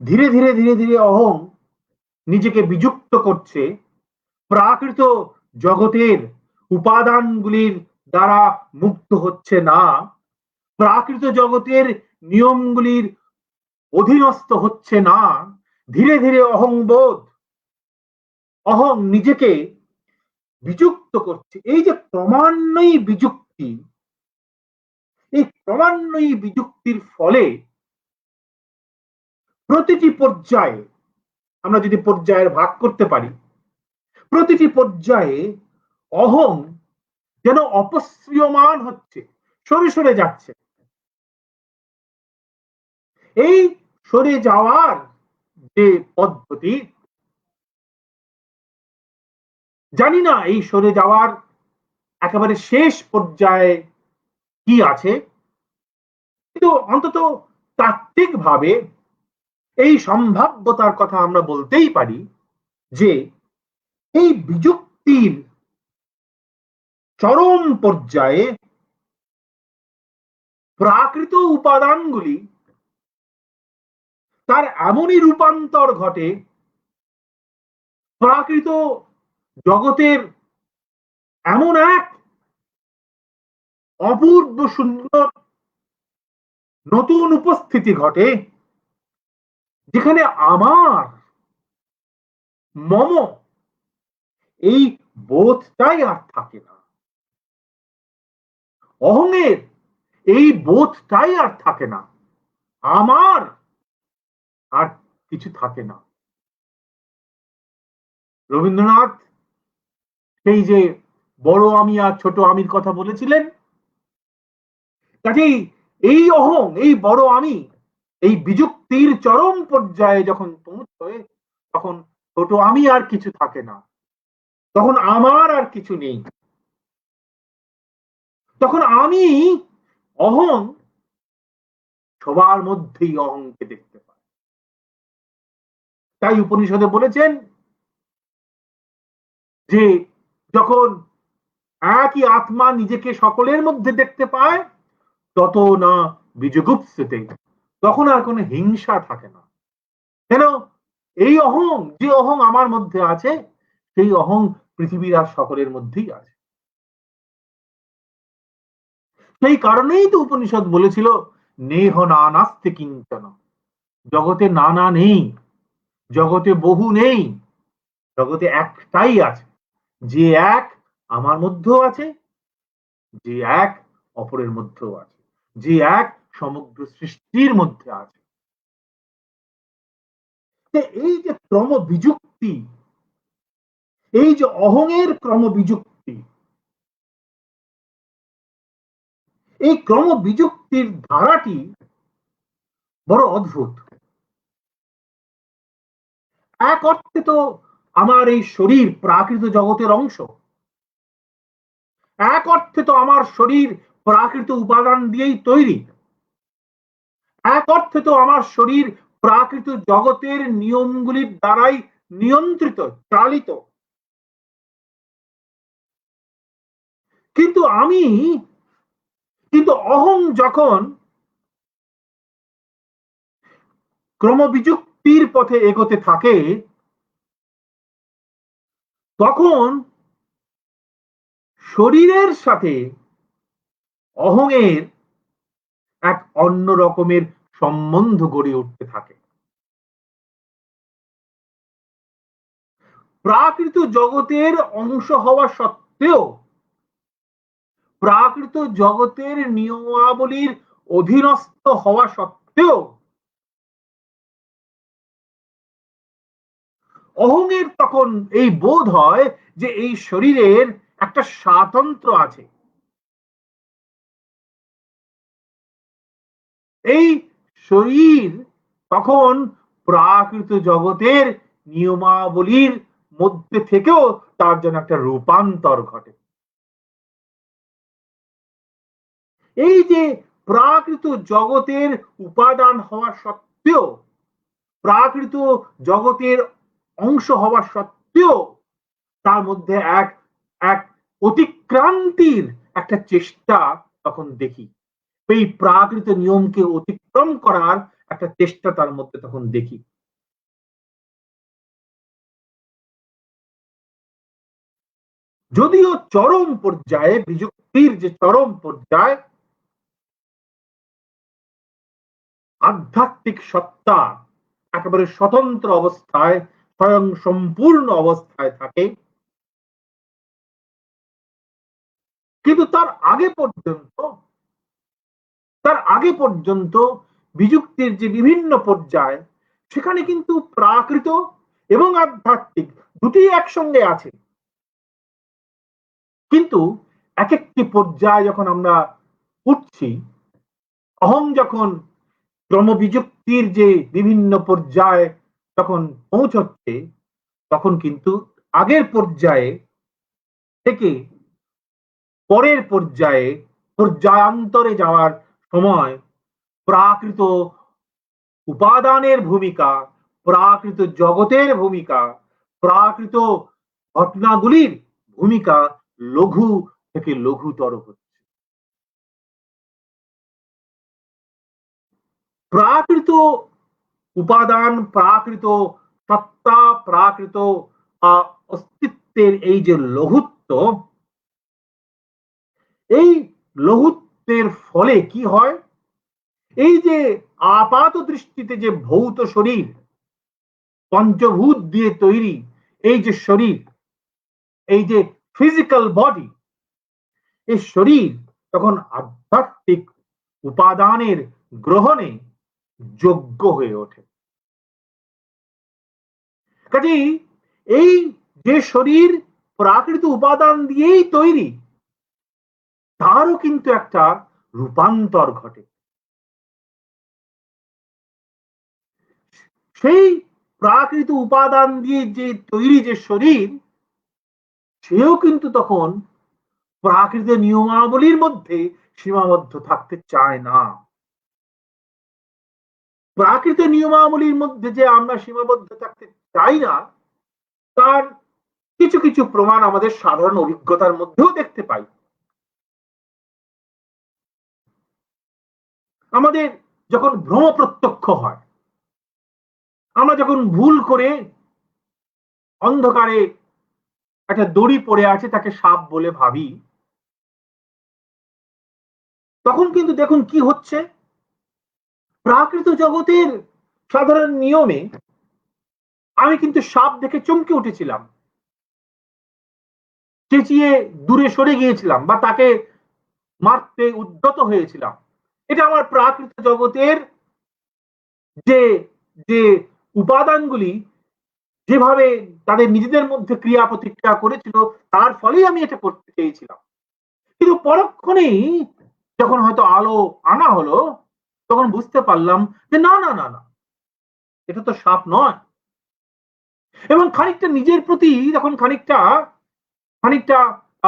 ধীরে ধীরে ধীরে ধীরে অহং নিজেকে বিযুক্ত করছে প্রাকৃত জগতের উপাদানগুলির দ্বারা মুক্ত হচ্ছে না, প্রাকৃত জগতের নিয়মগুলির অধীনস্থ হচ্ছে না। ধীরে ধীরে অহংবোধ, অহং নিজেকে বিযুক্ত করছে। এই যে ক্রমান্বয়ী বিযুক্তি, এই ক্রমান্বয়ী বিযুক্তির ফলে প্রতিটি পর্যায়ে, আমরা যদি পর্যায়ের ভাগ করতে পারি, প্রতিটি পর্যায়ে অহং যেন অপসৃয়মান হচ্ছে, সরে সরে যাচ্ছে। এই সরে যাওয়ার যে পদ্ধতি, জানি না এই সরে যাওয়ার একেবারে শেষ পর্যায়ে কি আছে, কিন্তু অন্তত তাত্ত্বিকভাবে এই সম্ভাব্যতার কথা আমরা বলতেই পারি যে এই বিযুক্তির চরম পর্যায়ে প্রাকৃত উপাদানগুলি তার এমনই রূপান্তর ঘটে, প্রাকৃত জগতের এমন এক অপূর্ব সুন্দর নতুন উপস্থিতি ঘটে, যেখানে আমার, মম এই বোধটাই আর থাকে না, অহংয়ের এই বোধটাই আর থাকে না, আমার আর কিছু থাকে না। রবীন্দ্রনাথ সেই যে বড় আমি আর ছোট আমির কথা বলেছিলেন, কাজেই এই অহং, এই বড় আমি, এই বিযুক্তির চরম পর্যায়ে যখন পৌঁছয়, তখন ছোট আমি আর কিছু থাকে না, তখন আমার আর কিছু নেই। তখন আমি অহং সবার মধ্যেই অহংকে দেখতে পাই। তাই উপনিষদে বলেছেন যে যখন একই আত্মা নিজেকে সকলের মধ্যে দেখতে পায় তত না বীজগুপ্সতে, তখন আর কোনো হিংসা থাকে না। কেন? এই অহং, যে অহং আমার মধ্যে আছে, সেই অহং পৃথিবীর আর সকলের মধ্যেই আছে। সেই কারণেই তো উপনিষদ বলেছিল নেহ নানাস্তি কিঞ্চন, জগতে নানা নেই, জগতে বহু নেই, জগতে একটাই আছে। যে এক আমার মধ্যেও আছে, যে এক অপরের মধ্যেও আছে, যে এক সমগ্র সৃষ্টির মধ্যে আছে। এই যে ক্রম বিযুক্তি, এই যে অহংয়ের ক্রম বিযুক্তি, এই ক্রম বিযুক্তির ধারাটি বড় অদ্ভুত। এক অর্থে তো আমার এই শরীর প্রাকৃত জগতের অংশ, এক অর্থে তো আমার শরীর প্রাকৃত উপাদান দিয়েই তৈরি, এক অর্থে তো আমার শরীর প্রাকৃত জগতের নিয়মগুলির দ্বারাই নিয়ন্ত্রিত, চালিত। কিন্তু অহং যখন ক্রমবিযুক্তির পথে এগোতে থাকে, তখন শরীরের সাথে অহংয়ের এক অন্য রকমের সম্বন্ধ গড়ে উঠতে থাকে। প্রাকৃত জগতের অংশ হওয়া সত্ত্বেও, প্রাকৃত জগতের নিয়মাবলীর অধীনস্থ হওয়া সত্ত্বেও অহংয়ের তখন এই বোধ হয় যে এই শরীরের একটা স্বাতন্ত্র্য আছে। এই শরীর তখন প্রাকৃত জগতের নিয়মাবলীর মধ্যে থেকেও তার জন্য একটা রূপান্তর ঘটে। এই যে প্রাকৃত জগতের উপাদান হওয়া সত্ত্বেও, প্রাকৃত জগতের অংশ হওয়া সত্ত্বেও তার মধ্যে এক এক অতিক্রান্তির একটা চেষ্টা তখন দেখি। এই প্রাকৃত নিয়মকে অতিক্রম করার একটা চেষ্টা তার মধ্যে তখন দেখি। যদিও চরম পর্যায়ে, বিযুক্তির যে চরম পর্যায়, আধ্যাত্মিক সত্তা একেবারে স্বতন্ত্র অবস্থায়, স্বয়ং সম্পূর্ণ অবস্থায় থাকে, কিন্তু তার আগে পর্যন্ত বিযুক্তির যে বিভিন্ন পর্যায়, সেখানে কিন্তু প্রাকৃত এবং আধ্যাত্মিক দুটি একসঙ্গে আছে। কিন্তু এক একটি পর্যায়ে যখন আমরা উঠছি, অহং যখন ক্রমবিযুক্তির যে বিভিন্ন পর্যায়ে তখন পৌঁছচ্ছে, তখন কিন্তু আগের পর্যায়ে থেকে পরের পর্যায়ে পর্যায়ান্তরে যাওয়ার সময় প্রাকৃত উপাদানের ভূমিকা, প্রাকৃত জগতের ভূমিকা, প্রাকৃত ঘটনাগুলির ভূমিকা লঘু থেকে লঘুতর হচ্ছে। প্রাকৃত উপাদান, প্রাকৃত সত্তা, প্রাকৃত অস্তিত্বের এই যে লঘুত্ব, এই লঘুত্বের ফলে কি হয়? এই যে আপাত দৃষ্টিতে যে ভৌত শরীর, পঞ্চভূত দিয়ে তৈরি এই যে শরীর, এই যে ফিজিক্যাল বডি, এই শরীর তখন আধ্যাত্মিক উপাদানের গ্রহণে যোগ্য হয়ে ওঠে। কাজেই এই যে শরীর প্রাকৃত উপাদান দিয়েই তৈরি, তারও কিন্তু একটা রূপান্তর ঘটে। সেই প্রাকৃত উপাদান দিয়ে যে তৈরি যে শরীর, সেও কিন্তু তখন প্রাকৃত নিয়মাবলীর মধ্যে সীমাবদ্ধ থাকতে চায় না। প্রাকৃত নিয়মাবলীর মধ্যে যে আমরা সীমাবদ্ধ থাকতে চাই না, তার কিছু কিছু প্রমাণ আমাদের সাধারণ অভিজ্ঞতার মধ্যেও দেখতে পাই। আমাদের যখন ভ্রম প্রত্যক্ষ হয়, আমরা যখন ভুল করে অন্ধকারে একটা দড়ি পড়ে আছে তাকে সাপ বলে ভাবি, তখন কিন্তু দেখুন কি হচ্ছে, প্রাকৃত জগতের সাধারণ নিয়মে আমি কিন্তু সাপ দেখে চমকে উঠেছিলাম, চেঁচিয়ে দূরে সরে গিয়েছিলাম বা তাকে মারতে উদ্যত হয়েছিলাম। এটা আমার প্রাকৃত জগতের যে যে উপাদানগুলি যেভাবে তাদের নিজেদের মধ্যে ক্রিয়া প্রতিক্রিয়া করেছিল, তার ফলেই আমি এটা করতে চেয়েছিলাম। কিন্তু পরক্ষণেই যখন হয়তো আলো আনা হলো, তখন বুঝতে পারলাম যে না না না না, এটা তো সাপ নয়। এবং খানিকটা নিজের প্রতি তখন খানিকটা খানিকটা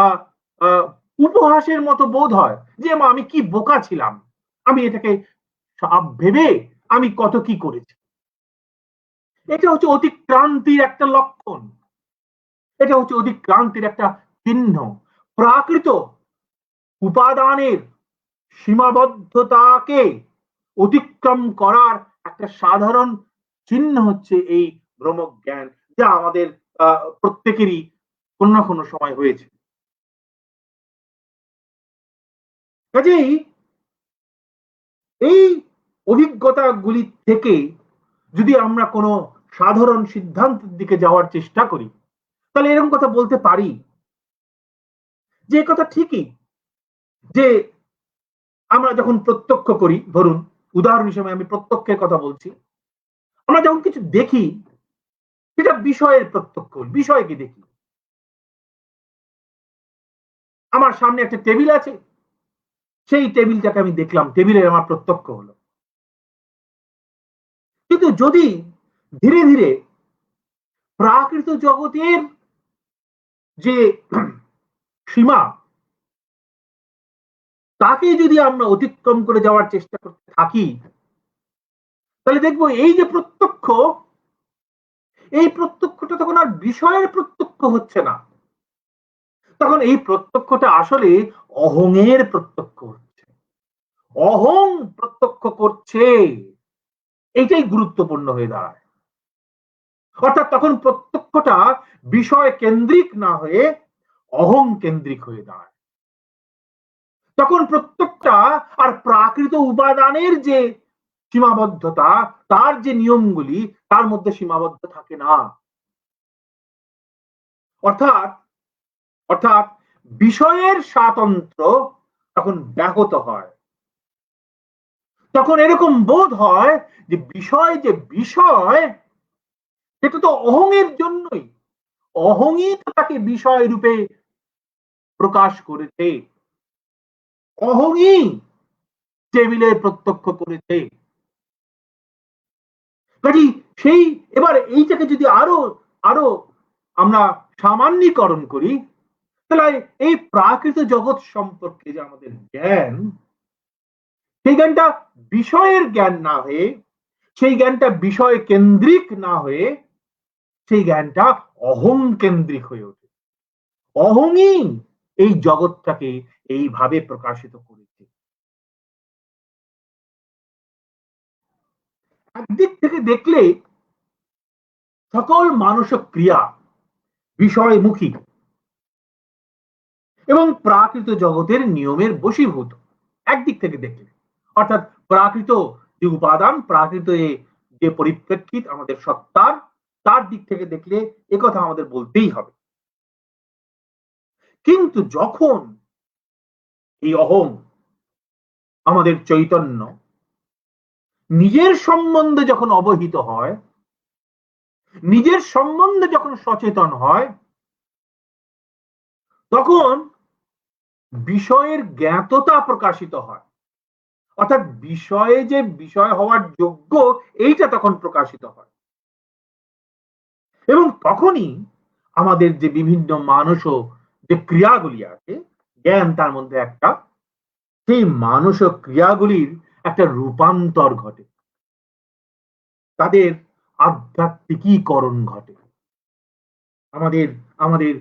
আহ আহ উপহাসের মতো বোধ হয় যে মা আমি কি বোকা ছিলাম, আমি এটাকে সাপ ভেবে আমি কত কি করেছি। এটা হচ্ছে অতিক্রান্তির একটা লক্ষণ, এটা হচ্ছে অতিক্রান্তির একটা চিহ্ন। প্রাকৃত উপাদানের সীমাবদ্ধতাকে অতিক্রম করার একটা সাধারণ চিহ্ন হচ্ছে এই ব্রহ্মজ্ঞান, যা আমাদের প্রত্যেকেরই কোনো না কোনো সময় হয়েছে। কাজেই এই অভিজ্ঞতাগুলি থেকে যদি আমরা কোনো সাধারণ সিদ্ধান্তের দিকে যাওয়ার চেষ্টা করি, তাহলে এরকম কথা বলতে পারি যে কথা ঠিকই, যে আমরা যখন প্রত্যক্ষ করি, ধরুন উদাহরণ হিসেবে আমি প্রত্যক্ষের কথা বলছি, আমরা যখন কিছু দেখি সেটা বিষয়ের প্রত্যক্ষ, বিষয়কে দেখি। আমার সামনে একটা টেবিল আছে, সেই টেবিলটাকে আমি দেখলাম, টেবিলের আমার প্রত্যক্ষ হলো। কিন্তু যদি ধীরে ধীরে প্রাকৃত জগতের যে সীমা, তাকে যদি আমরা অতিক্রম করে যাওয়ার চেষ্টা করতে থাকি, তাহলে দেখবো এই যে প্রত্যক্ষ, এই প্রত্যক্ষটা তখন আর বিষয়ের প্রত্যক্ষ হচ্ছে না, তখন এই প্রত্যক্ষটা আসলে অহংয়ের প্রত্যক্ষ হচ্ছে। অহং প্রত্যক্ষ করছে, এইটাই গুরুত্বপূর্ণ হয়ে দাঁড়ায়। অর্থাৎ তখন প্রত্যক্ষটা বিষয় কেন্দ্রিক না হয়ে অহং কেন্দ্রিক হয়ে দাঁড়ায়। তখন প্রত্যেকটা আর প্রাকৃত উপাদানের যে সীমাবদ্ধতা, তার যে নিয়মগুলি, তার মধ্যে সীমাবদ্ধ থাকে না। অর্থাৎ অর্থাৎ বিষয়ের স্বাতন্ত্র্য তখন ব্যাহত হয়। তখন এরকম বোধ হয় যে বিষয় সেটা তো অহংয়ের জন্যই, অহংই তো তাকে বিষয় রূপে প্রকাশ করেছে, অহংই টেবিলের প্রত্যক্ষ করেছে। কাজেই সেই এবার এইটাকে যদি আরো আরো আমরা সামান্যীকরণ করি, তাহলে এই প্রাকৃত জগৎ সম্পর্কে যে আমাদের জ্ঞান, সেই জ্ঞানটা বিষয়ের জ্ঞান না হয়ে, সেই জ্ঞানটা বিষয় কেন্দ্রিক না হয়ে, সেই জ্ঞানটা অহং কেন্দ্রিক হয়ে ওঠে। অহংই এই জগৎটাকে এইভাবে প্রকাশিত করেছে। একদিক থেকে দেখলে সকল মানসিক ক্রিয়া বিষয়মুখী এবং প্রাকৃত জগতের নিয়মের বশীভূত, একদিক থেকে দেখলে। অর্থাৎ প্রাকৃত যে উপাদান, প্রাকৃত যে পরিপ্রেক্ষিত আমাদের সত্তার, তার দিক থেকে দেখলে একথা আমাদের বলতেই হবে। কিন্তু যখন এই অহং, আমাদের চৈতন্য নিজের সম্বন্ধে যখন অবহিত হয়, নিজের সম্বন্ধে যখন সচেতন হয়, তখন বিষয়ের জ্ঞাততা প্রকাশিত হয়। অর্থাৎ বিষয়ে যে বিষয় হওয়ার যোগ্য, এইটা তখন প্রকাশিত হয়। এবং তখনই আমাদের যে বিভিন্ন মানস যে ক্রিয়াগুলি আছে, জ্ঞান তার মধ্যে একটা সেই মানসিক ক্রিয়াগুলির একটা রূপান্তর ঘটে, তাদের আধ্যাত্মিকীকরণ ঘটে। আমাদের আমাদের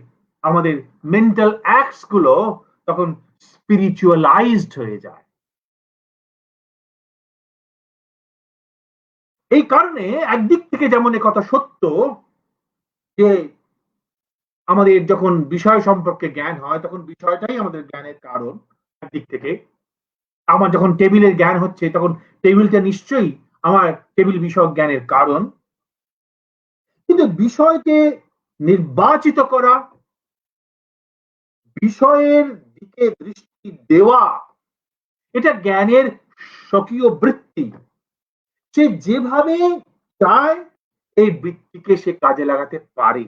আমাদের মেন্টাল অ্যাক্টস গুলো তখন স্পিরিচুয়ালাইজড হয়ে যায়। এই কারণে একদিক থেকে যেমন কথা সত্য যে আমাদের যখন বিষয় সম্পর্কে জ্ঞান হয় তখন বিষয়টাই আমাদের জ্ঞানের কারণ। একদিক থেকে আমার যখন টেবিলের জ্ঞান হচ্ছে তখন টেবিলটা নিশ্চয়ই আমার টেবিল বিষয়ক জ্ঞানের কারণ। কিন্তু বিষয়কে নির্বাচিত করা, বিষয়ের দিকে দৃষ্টি দেওয়া, এটা জ্ঞানের স্বকীয় বৃত্তি। সে যেভাবে চায় এই বৃত্তিকে সে কাজে লাগাতে পারে।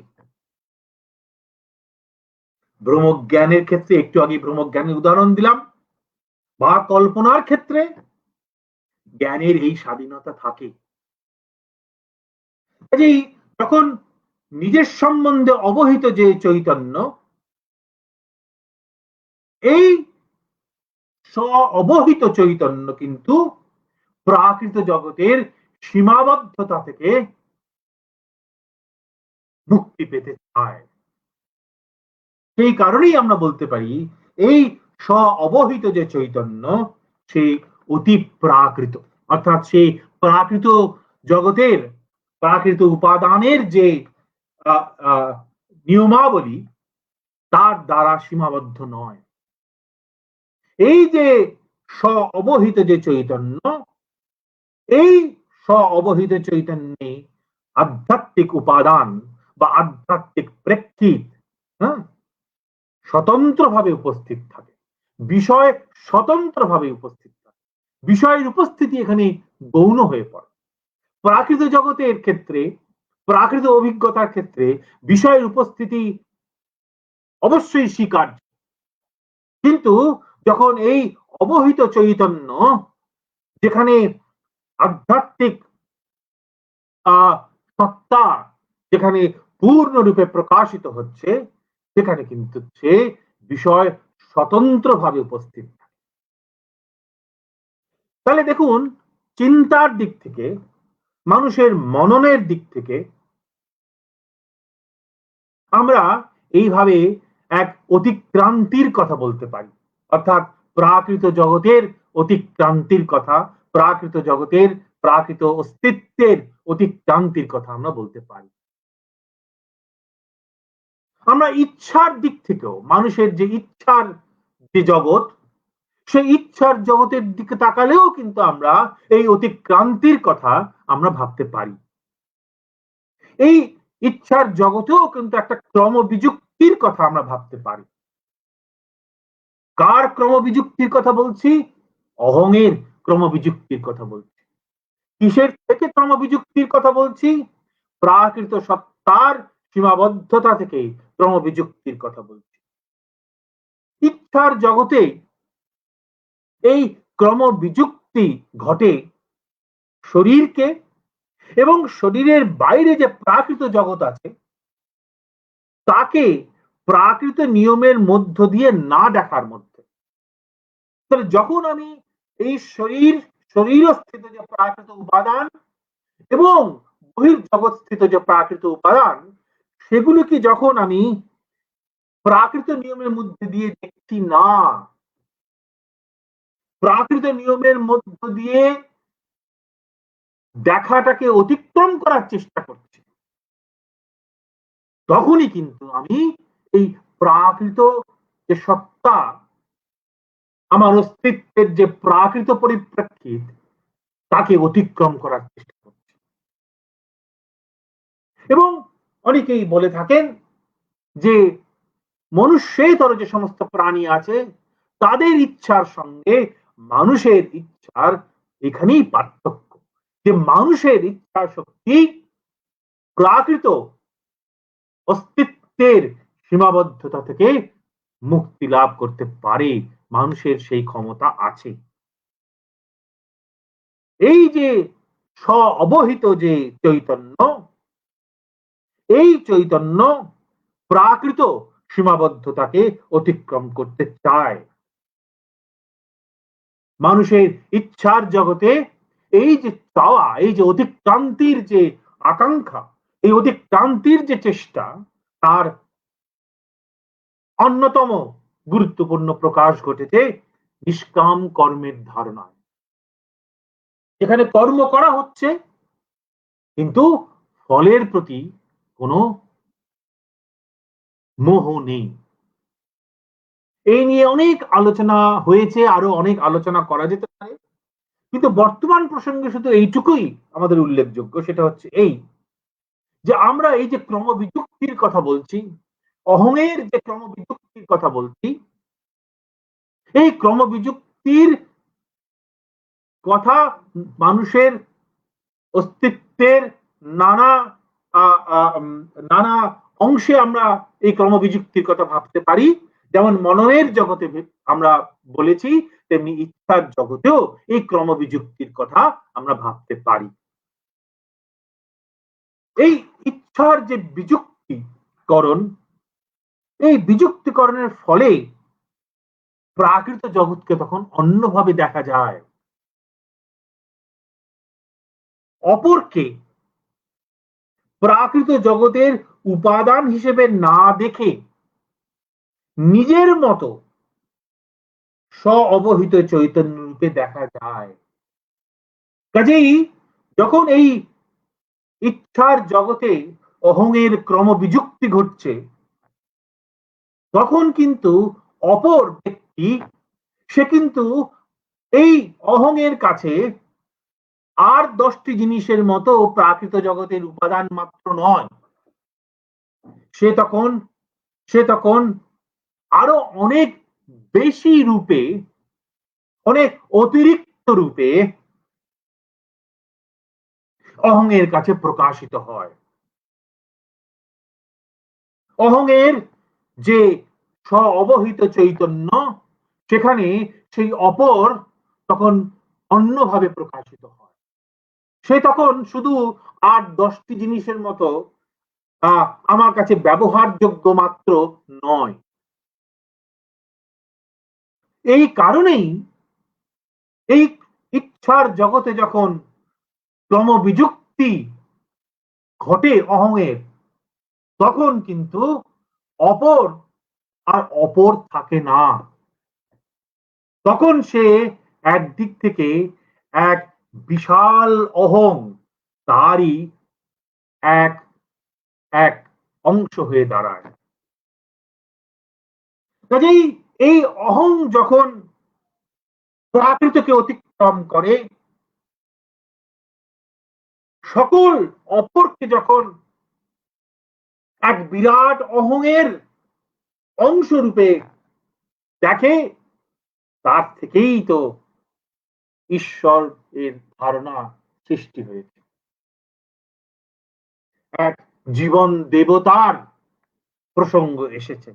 ব্রহ্মজ্ঞানের ক্ষেত্রে একটু আগে ব্রহ্মজ্ঞানের উদাহরণ দিলাম, বা কল্পনার ক্ষেত্রে জ্ঞানের এই স্বাধীনতা থাকে। কাজেই যখন নিজের সম্বন্ধে অবহিত যে চৈতন্য, এই স্ব অবহিত চৈতন্য কিন্তু প্রাকৃত জগতের সীমাবদ্ধতা থেকে মুক্তি পেতে চায়। সেই কারণেই আমরা বলতে পারি এই স্ব অবহিত যে চৈতন্য সে অতি প্রাকৃত, অর্থাৎ সেই প্রাকৃত জগতের প্রাকৃত উপাদানের যে নিয়মাবলী তার দ্বারা সীমাবদ্ধ নয়। এই যে স্ব অবহিত যে চৈতন্য, এই স্ব অবহিত চৈতন্যে আধ্যাত্মিক উপাদান বা আধ্যাত্মিক প্রেক্ষিত স্বতন্ত্রভাবে উপস্থিত থাকে, বিষয় স্বতন্ত্রভাবে উপস্থিত থাকে, বিষয়ের উপস্থিতি এখানে গৌণ হয়ে পড়ে। প্রাকৃত জগতের ক্ষেত্রে, প্রাকৃত অভিজ্ঞতার ক্ষেত্রে বিষয়ের উপস্থিতি অবশ্যই স্বীকার্য, কিন্তু যখন এই অবহিত চৈতন্য যেখানে আধ্যাত্মিক সত্তা যেখানে পূর্ণরূপে প্রকাশিত হচ্ছে, সেখানে কিন্তু সে বিষয় স্বতন্ত্রভাবে উপস্থিত থাকে। তাহলে দেখুন, চিন্তার দিক থেকে, মানুষের মননের দিক থেকে আমরা এইভাবে এক অতিক্রান্তির কথা বলতে পারি, অর্থাৎ প্রাকৃত জগতের অতিক্রান্তির কথা, প্রাকৃত জগতের প্রাকৃত অস্তিত্বের অতিক্রান্তির কথা আমরা বলতে পারি। আমরা ইচ্ছার দিক থেকেও, মানুষের যে ইচ্ছার যে জগৎ, সেই ইচ্ছার জগতের দিকে তাকালেও কিন্তু আমরা এই অতিক্রান্তির কথা আমরা ভাবতে পারি। এই ইচ্ছার জগতেও কিন্তু একটা ক্রমবিযুক্তির কথা আমরা ভাবতে পারি। কার ক্রমবিযুক্তির কথা বলছি? অহংয়ের ক্রমবিযুক্তির কথা বলছি। কিসের থেকে ক্রমবিযুক্তির কথা বলছি? প্রাকৃত সত্তার সীমাবদ্ধতা থেকে ক্রমবিযুক্তির কথা বলছি। ইচ্ছার জগতে এই ক্রমবিযুক্তি ঘটে শরীরকে এবং শরীরের বাইরে যে প্রাকৃত জগৎ আছে তাকে প্রাকৃত নিয়মের মধ্য দিয়ে না দেখার মধ্যে। তাহলে যখন আমি এই শরীরস্থিত যে প্রাকৃত উপাদান এবং বহির্জগৎ স্থিত যে প্রাকৃত উপাদান, সেগুলোকে যখন আমি প্রাকৃত নিয়মের মধ্যে দিয়ে দেখছি না, প্রাকৃত নিয়মের মধ্য দিয়ে দেখাটাকে অতিক্রম করার চেষ্টা করছি, তখনই কিন্তু আমি এই প্রাকৃত যে সত্তা, আমার অস্তিত্বের যে প্রাকৃত পরিপ্রেক্ষিত, তাকে অতিক্রম করার চেষ্টা করছি। এবং অনেকেই বলে থাকেন যে মনুষ্যেতর যে সমস্ত প্রাণী আছে তাদের ইচ্ছার সঙ্গে মানুষের ইচ্ছার এখানেই পার্থক্য, যে মানুষের ইচ্ছা শক্তি প্রাকৃত অস্তিত্বের সীমাবদ্ধতা থেকে মুক্তি লাভ করতে পারে, মানুষের সেই ক্ষমতা আছে। এই যে স্ব অবহিত যে চৈতন্য, এই চৈতন্য প্রাকৃত সীমাবদ্ধতাকে অতিক্রম করতে চায়। মানুষের ইচ্ছার জগতে এই যে চাওয়া, এই যে অতিক্রান্তির যে আকাঙ্ক্ষা, এই অতিক্রান্তির যে চেষ্টা, তার অন্যতম গুরুত্বপূর্ণ প্রকাশ ঘটেছে নিষ্কাম কর্মের ধারণায়। এখানে কর্ম করা হচ্ছে কিন্তু ফলের প্রতি কোনো মোহ নেই। এই নিয়ে অনেক আলোচনা হয়েছে, আরো অনেক আলোচনা করা যেতে পারে, কিন্তু বর্তমান প্রসঙ্গে শুধু এইটুকুই আমাদের উল্লেখযোগ্য, সেটা হচ্ছে এই যে আমরা এই যে ক্রমবিযুক্তির কথা বলছি, অহংয়ের যে ক্রমবিযুক্তির কথা বলছি, এই ক্রমবিযুক্তির কথা মানুষের অস্তিত্বের নানা নানা অংশে আমরা এই ক্রমবিযুক্তির কথা ভাবতে পারি। যেমন মননের জগতে আমরা বলেছি, তেমনি ইচ্ছার জগতেও এই ক্রমবিযুক্তির কথা আমরা ভাবতে পারি। এই ইচ্ছার যে বিযুক্তিকরণ, এই বিযুক্তিকরণের ফলে প্রাকৃত জগৎকে তখন অন্যভাবে দেখা যায়। অপরকে প্রাকৃত জগতের উপাদান হিসেবে না দেখে নিজের মতো স্ব অবহিত চৈতন্য রূপে দেখা যায়। কাজেই যখন এই ইচ্ছার জগতে অহংয়ের ক্রমবিযুক্তি ঘটছে, তখন কিন্তু অপর ব্যক্তি সে কিন্তু এই অহংয়ের কাছে আর 10টি জিনিসের মতো প্রাকৃত জগতের উপাদান মাত্র নয়। সে তখন আরো অনেক বেশি রূপে, অনেক অতিরিক্ত রূপে অহংয়ের কাছে প্রকাশিত হয়। অহংয়ের যে স্ব অবহিত চৈতন্য, সেখানে সেই অপর তখন অন্যভাবে প্রকাশিত হয়। সে তখন শুধু 8-10টি জিনিসের মতো আমার কাছে ব্যবহারযোগ্য মাত্র নয়। এই কারণেই এই ইচ্ছার জগতে যখন ক্রমবিযুক্তি ঘটে অহংয়ের, তখন কিন্তু অপর আর অপর থাকে না। তখন সে একদিক থেকে এক বিশাল অহং, তারই এক এক অংশ হয়ে দাঁড়ায়। কাজেই এই অহং যখন প্রাকৃতকে অতিক্রম করে, সকল অপরকে যখন এক বিরাট অহংয়ের অংশ রূপে দেখে, তার থেকেই তো ঈশ্বর এর ধারণা সৃষ্টি হয়েছে। এক জীবন দেবতার প্রসঙ্গ এসেছে।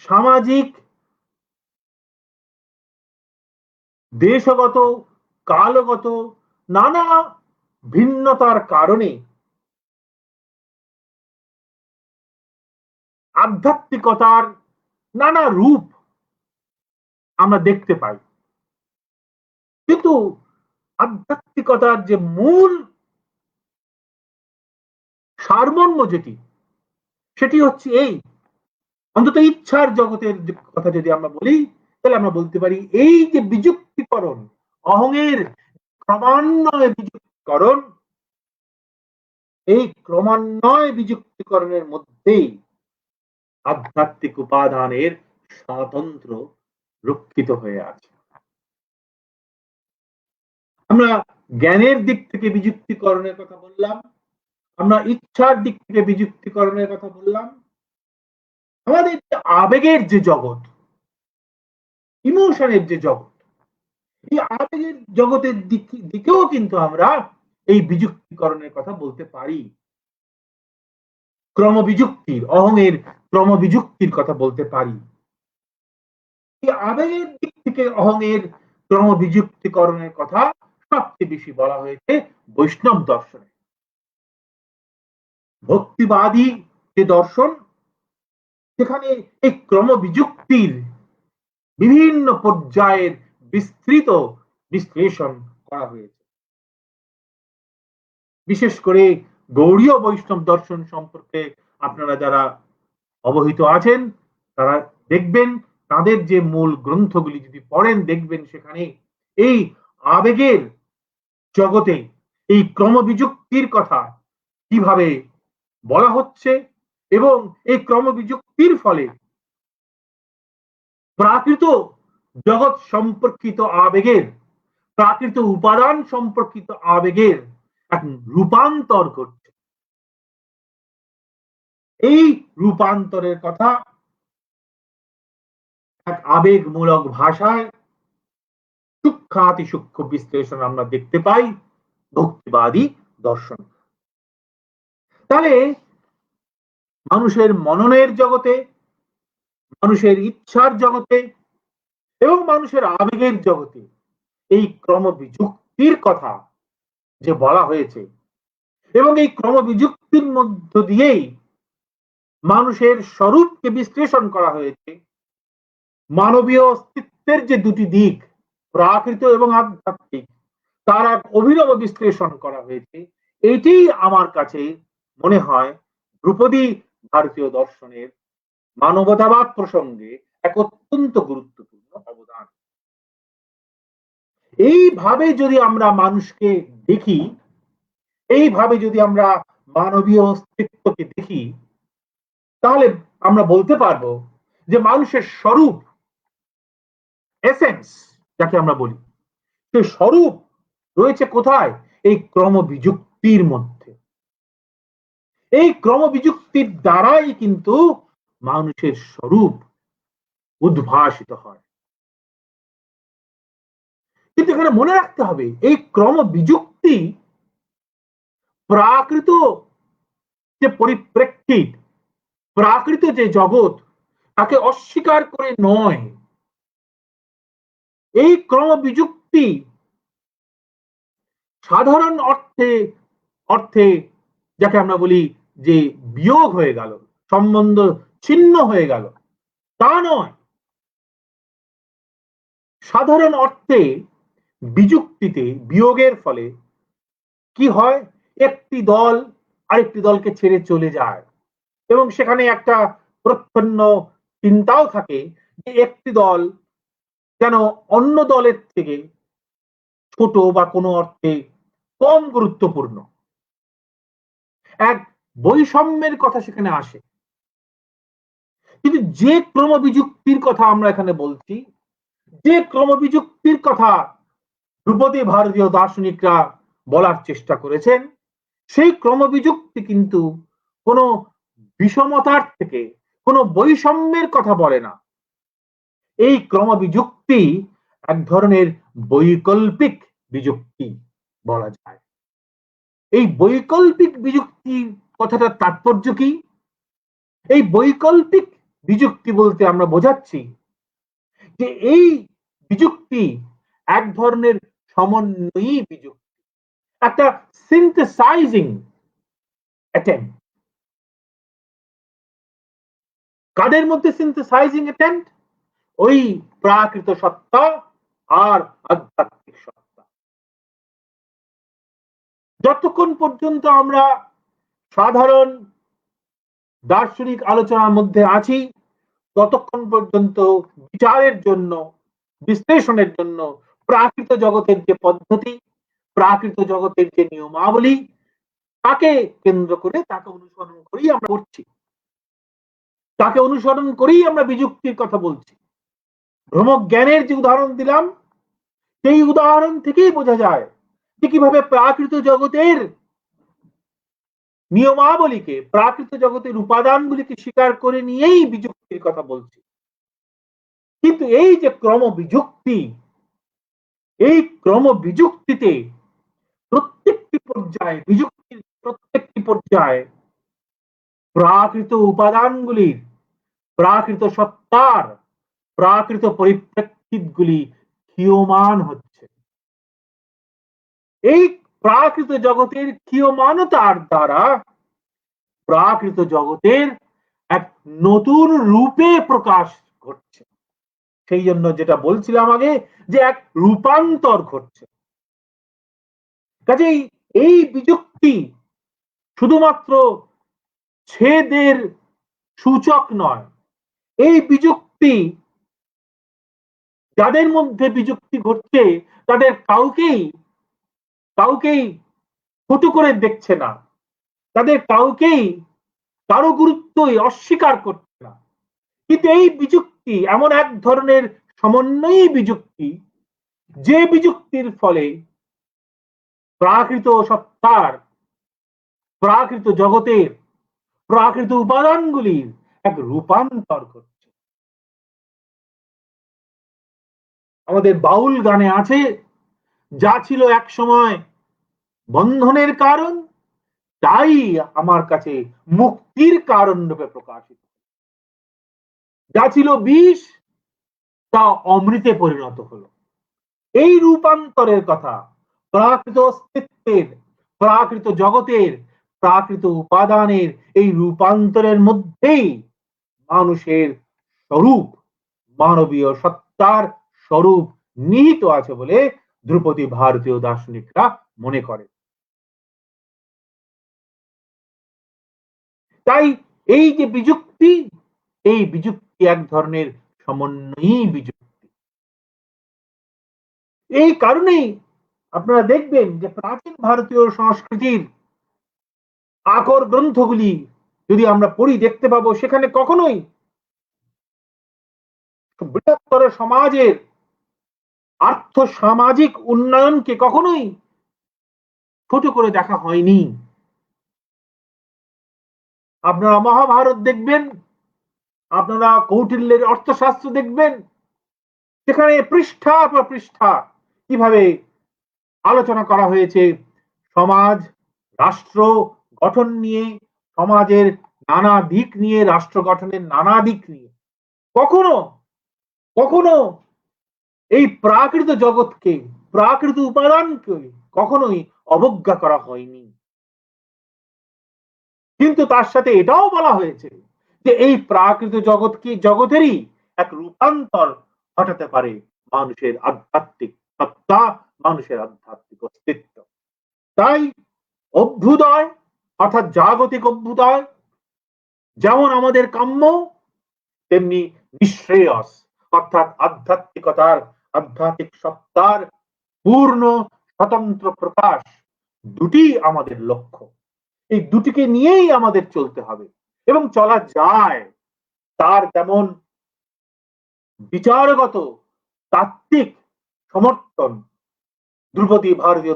সামাজিক, দেশগত, কালগত নানা ভিন্নতার কারণে আধ্যাত্মিকতার নানা রূপ আমরা দেখতে পাই, কিন্তু আধ্যাত্মিকতার যে মূল সারমর্ম যেটি, সেটি হচ্ছে এই, অন্তত ইচ্ছার জগতের কথা যদি আমরা বলি, তাহলে আমরা বলতে পারি এই যে বিযুক্তিকরণ, অহংয়ের ক্রমান্বয়ে বিযুক্তিকরণ, এই ক্রমান্বয়ে বিযুক্তিকরণের মধ্যেই আধ্যাত্মিক উপাদানের স্বাতন্ত্র রক্ষিত হয়ে আছে। আমরা জ্ঞানের দিক থেকে বিযুক্তিকরণের কথা বললাম, আমরা ইচ্ছার দিক থেকে বিযুক্তিকরণের কথা বললাম, আমাদের আবেগের যে জগৎ, ইমোশনের যে জগৎ, এই আবেগের জগতের দিকেও কিন্তু আমরা এই বিযুক্তিকরণের কথা বলতে পারি। ক্রমবিযুক্তির, অহংয়ের ক্রমবিযুক্তির কথা বলতে পারি। এই আবেগের দিক থেকে অহংয়ের ক্রমবিযুক্তিকরণের কথা সবচেয়ে বেশি বলা হয়েছে বৈষ্ণব দর্শনে। ভক্তিবাদী যে দর্শন, সেখানে এই ক্রমবিযুক্তির বিভিন্ন পর্যায়ের বিস্তৃত বিশ্লেষণ করা হয়েছে। বিশেষ করে গৌড়ীয় বৈষ্ণব দর্শন সম্পর্কে আপনারা যারা অবহিত আছেন তারা দেখবেন, তাদের যে মূল গ্রন্থগুলি যদি পড়েন দেখবেন সেখানে এই আবেগের জগতে এই ক্রমবিযুক্তির কথা কিভাবে বলা হচ্ছে এবং এই ক্রমবিযুক্তির ফলে প্রাকৃত জগৎ সম্পর্কিত আবেগের, প্রাকৃত উপাদান সম্পর্কিত আবেগের এক রূপান্তর ঘটছে। এই রূপান্তরের কথা এক আবেগমূলক ভাষায় সূক্ষ্মাতি সূক্ষ্ম বিশ্লেষণ আমরা দেখতে পাই ভক্তিবাদী দর্শন। তাহলে মানুষের মননের জগতে, মানুষের ইচ্ছার জগতে এবং মানুষের আবেগের জগতে এই ক্রমবিযুক্তির কথা যে বলা হয়েছে এবং এই ক্রমবিযুক্তির মধ্য দিয়েই মানুষের স্বরূপকে বিশ্লেষণ করা হয়েছে, মানবীয় অস্তিত্বের যে দুটি দিক প্রাকৃত এবং আধ্যাত্মিক তার এক অভিনব বিশ্লেষণ করা হয়েছে, এটি আমার কাছে মনে হয় ধ্রুপদী ভারতীয় দর্শনের মানবতাবাদ প্রসঙ্গে এক অত্যন্ত গুরুত্বপূর্ণ অবদান। এইভাবে যদি আমরা মানুষকে দেখি, এইভাবে যদি আমরা মানবীয় অস্তিত্বকে দেখি, তাহলে আমরা বলতে পারবো যে মানুষের স্বরূপ, এসেন্স যাকে আমরা বলি, সেই স্বরূপ রয়েছে কোথায়? এই ক্রমবিযুক্তির মধ্যে। এই ক্রমবিযুক্তির দ্বারাই কিন্তু মানুষের স্বরূপ উদ্ভাসিত হয়। কিন্তু এখানে মনে রাখতে হবে এই ক্রমবিযুক্তি প্রাকৃত যে পরিপ্রেক্ষিত, প্রাকৃত যে জগৎ তাকে অস্বীকার করে নয়। এই ক্রমবিযুক্তি সাধারণ অর্থে যাকে আমরা বলি যে বিয়োগ হয়ে গেল, সম্বন্ধ ছিন্ন হয়ে গেল, তা নয়। সাধারণ অর্থে বিযুক্তিতে বিয়োগের ফলে কি হয়? একটি দল আরেকটি দলকে ছেড়ে চলে যায় এবং সেখানে একটা প্রচ্ছন্ন চিন্তাও থাকে যে একটি দল যেন অন্য দলের থেকে ছোট বা কোনো অর্থে কম গুরুত্বপূর্ণ, এক বৈষম্যের কথা সেখানে আসে। কিন্তু যে ক্রমবিযুক্তির কথা আমরা এখানে বলছি, যে ক্রমবিযুক্তির কথা ধ্রুপদী ভারতীয় দার্শনিকরা বলার চেষ্টা করেছেন, সেই ক্রমবিযুক্তি কিন্তু কোনো বিষমতার থেকে, কোনো বৈষম্যের কথা বলে না। এই ক্রমবিযুক্তি এক ধরনের বৈকল্পিক বিযুক্তি বলা যায়। এই বৈকল্পিক বিযুক্তির কথাটার তাৎপর্য কি? এই বৈকল্পিক বিযুক্তি বলতে আমরা বোঝাচ্ছি যে এই বিযুক্তি এক ধরনের সমন্বয়ী বিযুক্তি, একটা সিনথেসাইজিং অ্যাটেম্প্ট। কাদের মধ্যে সিনথেসাইজিং অ্যাটেম্প্ট? ওই প্রাকৃত সত্তা আর আধ্যাত্মিক সত্তা। যতক্ষণ পর্যন্ত আমরা সাধারণ দার্শনিক আলোচনার মধ্যে আছি ততক্ষণ পর্যন্ত বিচারের জন্য, বিশ্লেষণের জন্য প্রাকৃত জগতের যে পদ্ধতি, প্রাকৃত জগতের যে নিয়মাবলী তাকে কেন্দ্র করে, তাকে অনুসরণ করেই আমরা করছি, তাকে অনুসরণ করেই আমরা বিযুক্তির কথা বলছি। ব্রহ্মজ্ঞানের যে উদাহরণ দিলাম, সেই উদাহরণ থেকেই বোঝা যায় যে কিভাবে প্রাকৃত জগতের নিয়মাবলীকে, প্রাকৃত জগতের উপাদানগুলিকে স্বীকার করে নিয়েই বিযুক্তির কথা বলছি। কিন্তু এই যে ক্রমবিযুক্তি, এই ক্রমবিযুক্তিতে প্রত্যেকটি পর্যায়ে, বিযুক্তির প্রত্যেকটি পর্যায়ে প্রাকৃত উপাদানগুলির, প্রাকৃত সত্তার, প্রাকৃত পরিপ্রেক্ষিতগুলি ক্ষীয়মান হচ্ছে। এই প্রাকৃত জগতের ক্ষীয়মানতার দ্বারা প্রাকৃত জগতের এক নতুন রূপে প্রকাশ ঘটছে। সেই জন্য যেটা বলছিলাম আগে, যে এক রূপান্তর ঘটছে। কাজেই এই বিযুক্তি শুধুমাত্র ছেদের সূচক নয়, এই বিযুক্তি, যাদের মধ্যে বিযুক্তি ঘটছে তাদের কাউকেই ছোট করে দেখছে না, তাদের কাউকেই কারো গুরুত্বই অস্বীকার করছে না। কিন্তু এই বিযুক্তি এমন এক ধরনের সমন্বয়ী বিযুক্তি, যে বিযুক্তির ফলে প্রাকৃত সত্তার, প্রাকৃত জগতের, প্রাকৃত উপাদানগুলির এক রূপান্তর ঘটছে। আমাদের বাউল গানে আছে, যা ছিল এক সময় বন্ধনের কারণ, তাই আমার কাছে মুক্তির কারণ রূপে প্রকাশিত। যা ছিল বিষ, তা অমৃতে পরিণত হলো। এই রূপান্তরের কথা প্রাকৃত অস্তিত্বের, প্রাকৃত জগতের, প্রাকৃত উপাদানের এই রূপান্তরের মধ্যেই মানুষের স্বরূপ, মানবীয় সত্তার স্বরূপ নিহিত আছে বলে ধ্রুপদী ভারতীয় দার্শনিকরা মনে করে। তাই এই যে বিযুক্তি, এই বিযুক্তি এক ধরনের সমন্বয়ী বিযুক্তি। এই কারণেই আপনারা দেখবেন যে প্রাচীন ভারতীয় সংস্কৃতির আকর গ্রন্থগুলি যদি আমরা পড়ি, দেখতে পাবো সেখানে কখনোই বৃহত্তর সমাজের আর্থ সামাজিক উন্নয়নকে কখনোই ছোট করে দেখা হয়নি। আপনারা মহাভারত দেখবেন, আপনারা কৌটিল্যের অর্থশাস্ত্র দেখবেন, সেখানে পৃষ্ঠা পর পৃষ্ঠা কিভাবে আলোচনা করা হয়েছে সমাজ, রাষ্ট্র গঠন নিয়ে, সমাজের নানা দিক নিয়ে, রাষ্ট্র গঠনের নানা দিক নিয়ে। কখনো কখনো এই প্রাকৃত জগৎকে, প্রাকৃত উপাদানকে কখনোই অবজ্ঞা করা হয়নি। কিন্তু তার সাথে এটাও বলা হয়েছে যে এই প্রাকৃত জগতেরই এক রূপান্তর ঘটাতে পারে মানুষের আধ্যাত্মিক সত্তা, মানুষের আধ্যাত্মিক অস্তিত্ব। তাই অভ্যুদয় অর্থাৎ জাগতিক অভ্যুদয় যেমন আমাদের কাম্য, তেমনি নিঃশ্রেয়স অর্থাৎ আধ্যাত্মিকতার, আধ্যাত্মিক সত্তার পূর্ণ স্বতন্ত্র প্রকাশ, দুটি আমাদের লক্ষ্য। এই দুটিকে নিয়েই আমাদের চলতে হবে এবং চলা যায়। তার যেমন বিচারগত তাত্ত্বিক সমর্থন ধ্রুপদী ভারতীয়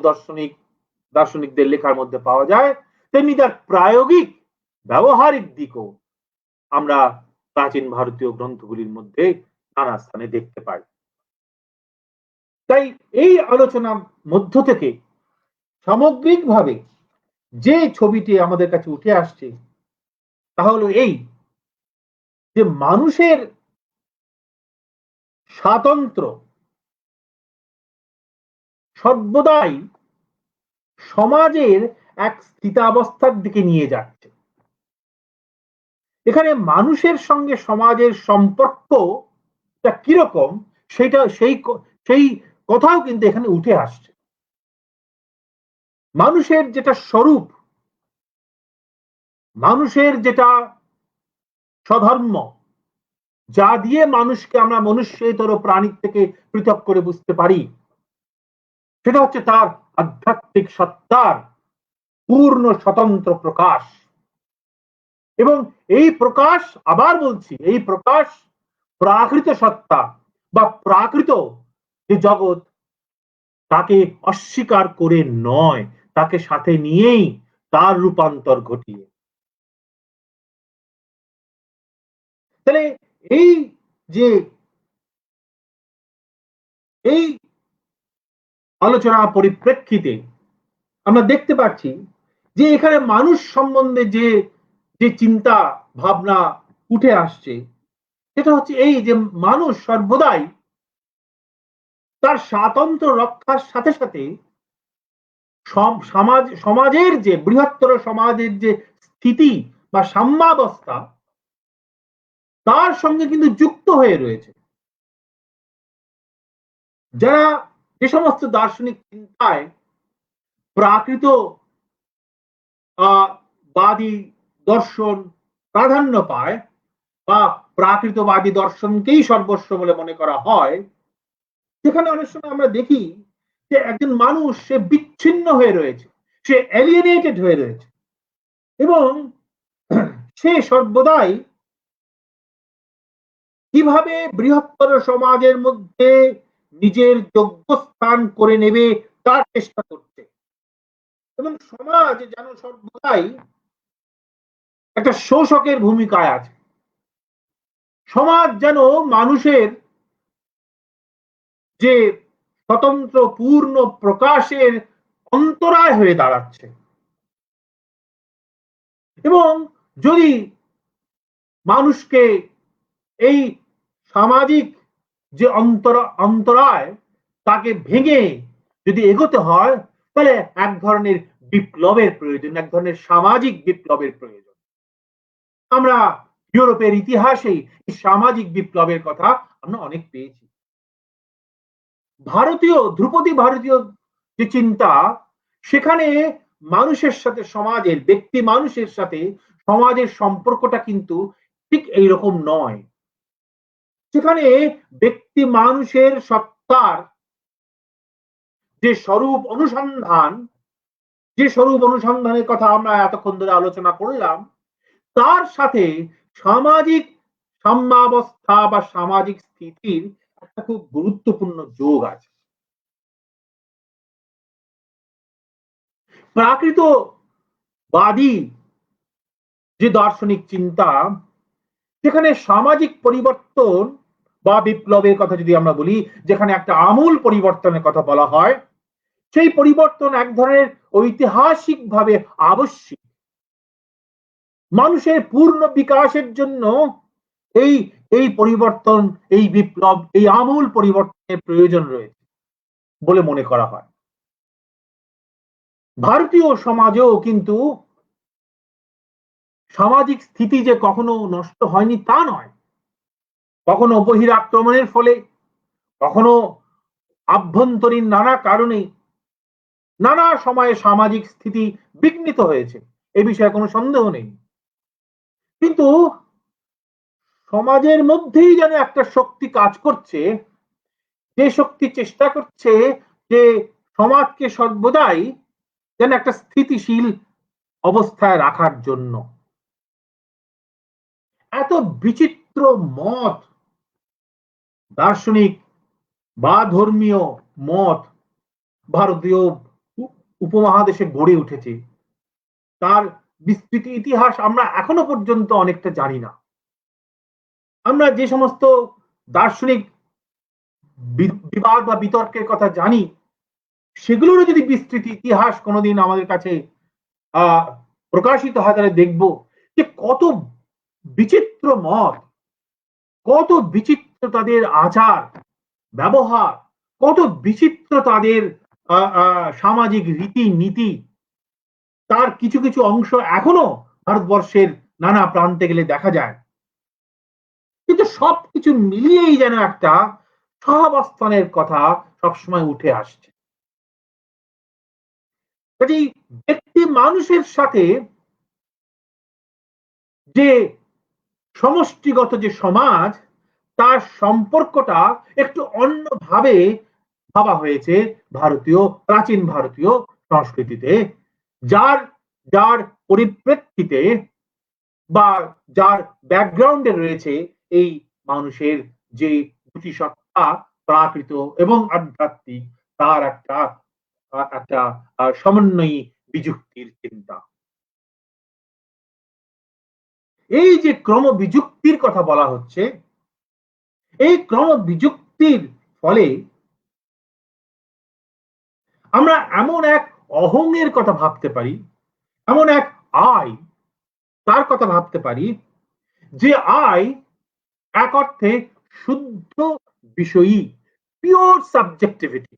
দার্শনিকদের লেখার মধ্যে পাওয়া যায়, তেমনি তার প্রায়োগিক ব্যবহারিক দিকও আমরা প্রাচীন ভারতীয় গ্রন্থগুলির মধ্যে নানা স্থানে দেখতে পাই। তাই এই আলোচনার মধ্য থেকে সামগ্রিকভাবে যে ছবিটি আমাদের কাছে উঠে আসছে তা হলো এই, যে মানুষের স্বাতন্ত্র্য সর্বদাই সমাজের এক স্থিতাবস্থার দিকে নিয়ে যাচ্ছে। এখানে মানুষের সঙ্গে সমাজের সম্পর্কটা কিরকম সেটা সেই কথাও কিন্তু এখানে উঠে আসছে। মানুষের যেটা স্বরূপ, মানুষের যেটা স্বধর্ম, যা দিয়ে মানুষকে আমরা মনুষ্যেতর প্রাণীর থেকে পৃথক করে বুঝতে পারি, সেটা হচ্ছে তার আধ্যাত্মিক সত্তার পূর্ণ স্বতন্ত্র প্রকাশ। এবং এই প্রকাশ, আবার বলছি, এই প্রকাশ প্রাকৃত সত্তা বা প্রাকৃত যে জগৎ, তাকে অস্বীকার করে নয়, তাকে সাথে নিয়েই তার রূপান্তর ঘটিয়ে। তাহলে এই যে এই আলোচনা পরিপ্রেক্ষিতে আমরা দেখতে পাচ্ছি যে এখানে মানুষ সম্বন্ধে যে যে চিন্তা ভাবনা উঠে আসছে, সেটা হচ্ছে এই যে মানুষ সর্বদাই তার স্বাতন্ত্র্য রক্ষার সাথে সাথে সমাজের যে বৃহত্তর সমাজের যে স্থিতি বা সাম্যাবস্থা তার সঙ্গে কিন্তু যুক্ত হয়ে রয়েছে। যারা যে সমস্ত দার্শনিক চিন্তায় প্রাকৃত বাদী দর্শন প্রাধান্য পায় বা প্রাকৃতবাদী দর্শনকেই সর্বস্ব বলে মনে করা হয়, সেখানে অনেক সময় আমরা দেখি যে একজন মানুষ সে বিচ্ছিন্ন হয়ে রয়েছে, সে এলিয়েনেটেড হয়ে রয়েছে এবং সে সর্বদাই কিভাবে বৃহত্তর সমাজের মধ্যে নিজের যোগ্য স্থান করে নেবে তার চেষ্টা করছে এবং সমাজ যেন সর্বদাই একটা শোষকের ভূমিকায় আছে। সমাজ যেন মানুষের যে স্বতন্ত্র পূর্ণ প্রকাশের অন্তরায় হয়ে দাঁড়াচ্ছে এবং যদি মানুষকে এই সামাজিক যে অন্তরায় তাকে ভেঙে যদি এগোতে হয় তাহলে এক ধরনের বিপ্লবের প্রয়োজন, এক ধরনের সামাজিক বিপ্লবের প্রয়োজন। আমরা ইউরোপের ইতিহাসে এই সামাজিক বিপ্লবের কথা আমরা অনেক পেয়েছি। ধ্রুপদী ভারতীয় যে চিন্তা, সেখানে মানুষের সাথে সমাজের, ব্যক্তি মানুষের সাথে সমাজের সম্পর্কটা কিন্তু ঠিক এইরকম নয়। সেখানে ব্যক্তি মানুষের সত্তার যে স্বরূপ অনুসন্ধানের কথা আমরা এতক্ষণ ধরে আলোচনা করলাম, তার সাথে সামাজিক সাম্যাবস্থা বা সামাজিক স্থিতির একটা খুব গুরুত্বপূর্ণ যোগ আছে। প্রাকৃতবাদী যে দার্শনিক চিন্তা, সেখানে সামাজিক পরিবর্তন বা বিপ্লবের কথা যদি আমরা বলি, যেখানে একটা আমূল পরিবর্তনের কথা বলা হয়, সেই পরিবর্তন এক ধরনের ঐতিহাসিকভাবে আবশ্যিক। মানুষের পূর্ণ বিকাশের জন্য এই এই পরিবর্তন, এই বিপ্লব, এই আমূল পরিবর্তনের প্রয়োজন রয়েছে বলে মনে করা হয়। ভারতীয় সমাজেও কিন্তু সামাজিক স্থিতি যে কখনো নষ্ট হয়নি তা নয়। কখনো বহিরাক্রমণের ফলে, কখনো আভ্যন্তরীণ নানা কারণে নানা সময়ে সামাজিক স্থিতি বিঘ্নিত হয়েছে, এ বিষয়ে কোনো সন্দেহ নেই। কিন্তু সমাজের মধ্যেই যেন একটা শক্তি কাজ করছে, যে শক্তি চেষ্টা করছে যে সমাজকে সর্বদাই যেন একটা স্থিতিশীল অবস্থায় রাখার জন্য। এত বিচিত্র মত, দার্শনিক বা ধর্মীয় মত ভারতীয় উপমহাদেশে গড়ে উঠেছে, তার বিস্তৃত ইতিহাস আমরা এখনো পর্যন্ত অনেকটা জানি না। আমরা যে সমস্ত দার্শনিক বিবাদ বা বিতর্কের কথা জানি, সেগুলোরও যদি বিস্তৃত ইতিহাস কোনোদিন আমাদের কাছে প্রকাশিত হয়, তাহলে দেখব যে কত বিচিত্র মত, কত বিচিত্র তাদের আচার ব্যবহার, কত বিচিত্র তাদের সামাজিক রীতি নীতি, তার কিছু কিছু অংশ এখনো ভারতবর্ষের নানা প্রান্তে গেলে দেখা যায়। কিন্তু সবকিছু মিলিয়েই যেন একটা সহাবস্থানের কথা সবসময় উঠে আসছে। কাজেই ব্যক্তি মানুষের সাথে যে সমষ্টিগত যে সমাজ, তার সম্পর্কটা একটু অন্যভাবে ভাবা হয়েছে প্রাচীন ভারতীয় সংস্কৃতিতে, যার যার পরিপ্রেক্ষিতে বা যার ব্যাকগ্রাউন্ডে রয়েছে এই মানুষের যে দুটি সত্তা, প্রাকৃত এবং আধ্যাত্মিক, তার একটা একটা সমন্বয়ী বিযুক্তির চিন্তা। এই যে ক্রম বিযুক্তির কথা বলা হচ্ছে, এই ক্রম বিযুক্তির ফলে আমরা এমন এক অহংয়ের কথা ভাবতে পারি, এমন এক আয় তার কথা ভাবতে পারি, যে আয় এক অর্থে শুদ্ধ বিষয়ী, পিওর সাবজেক্টিভিটি।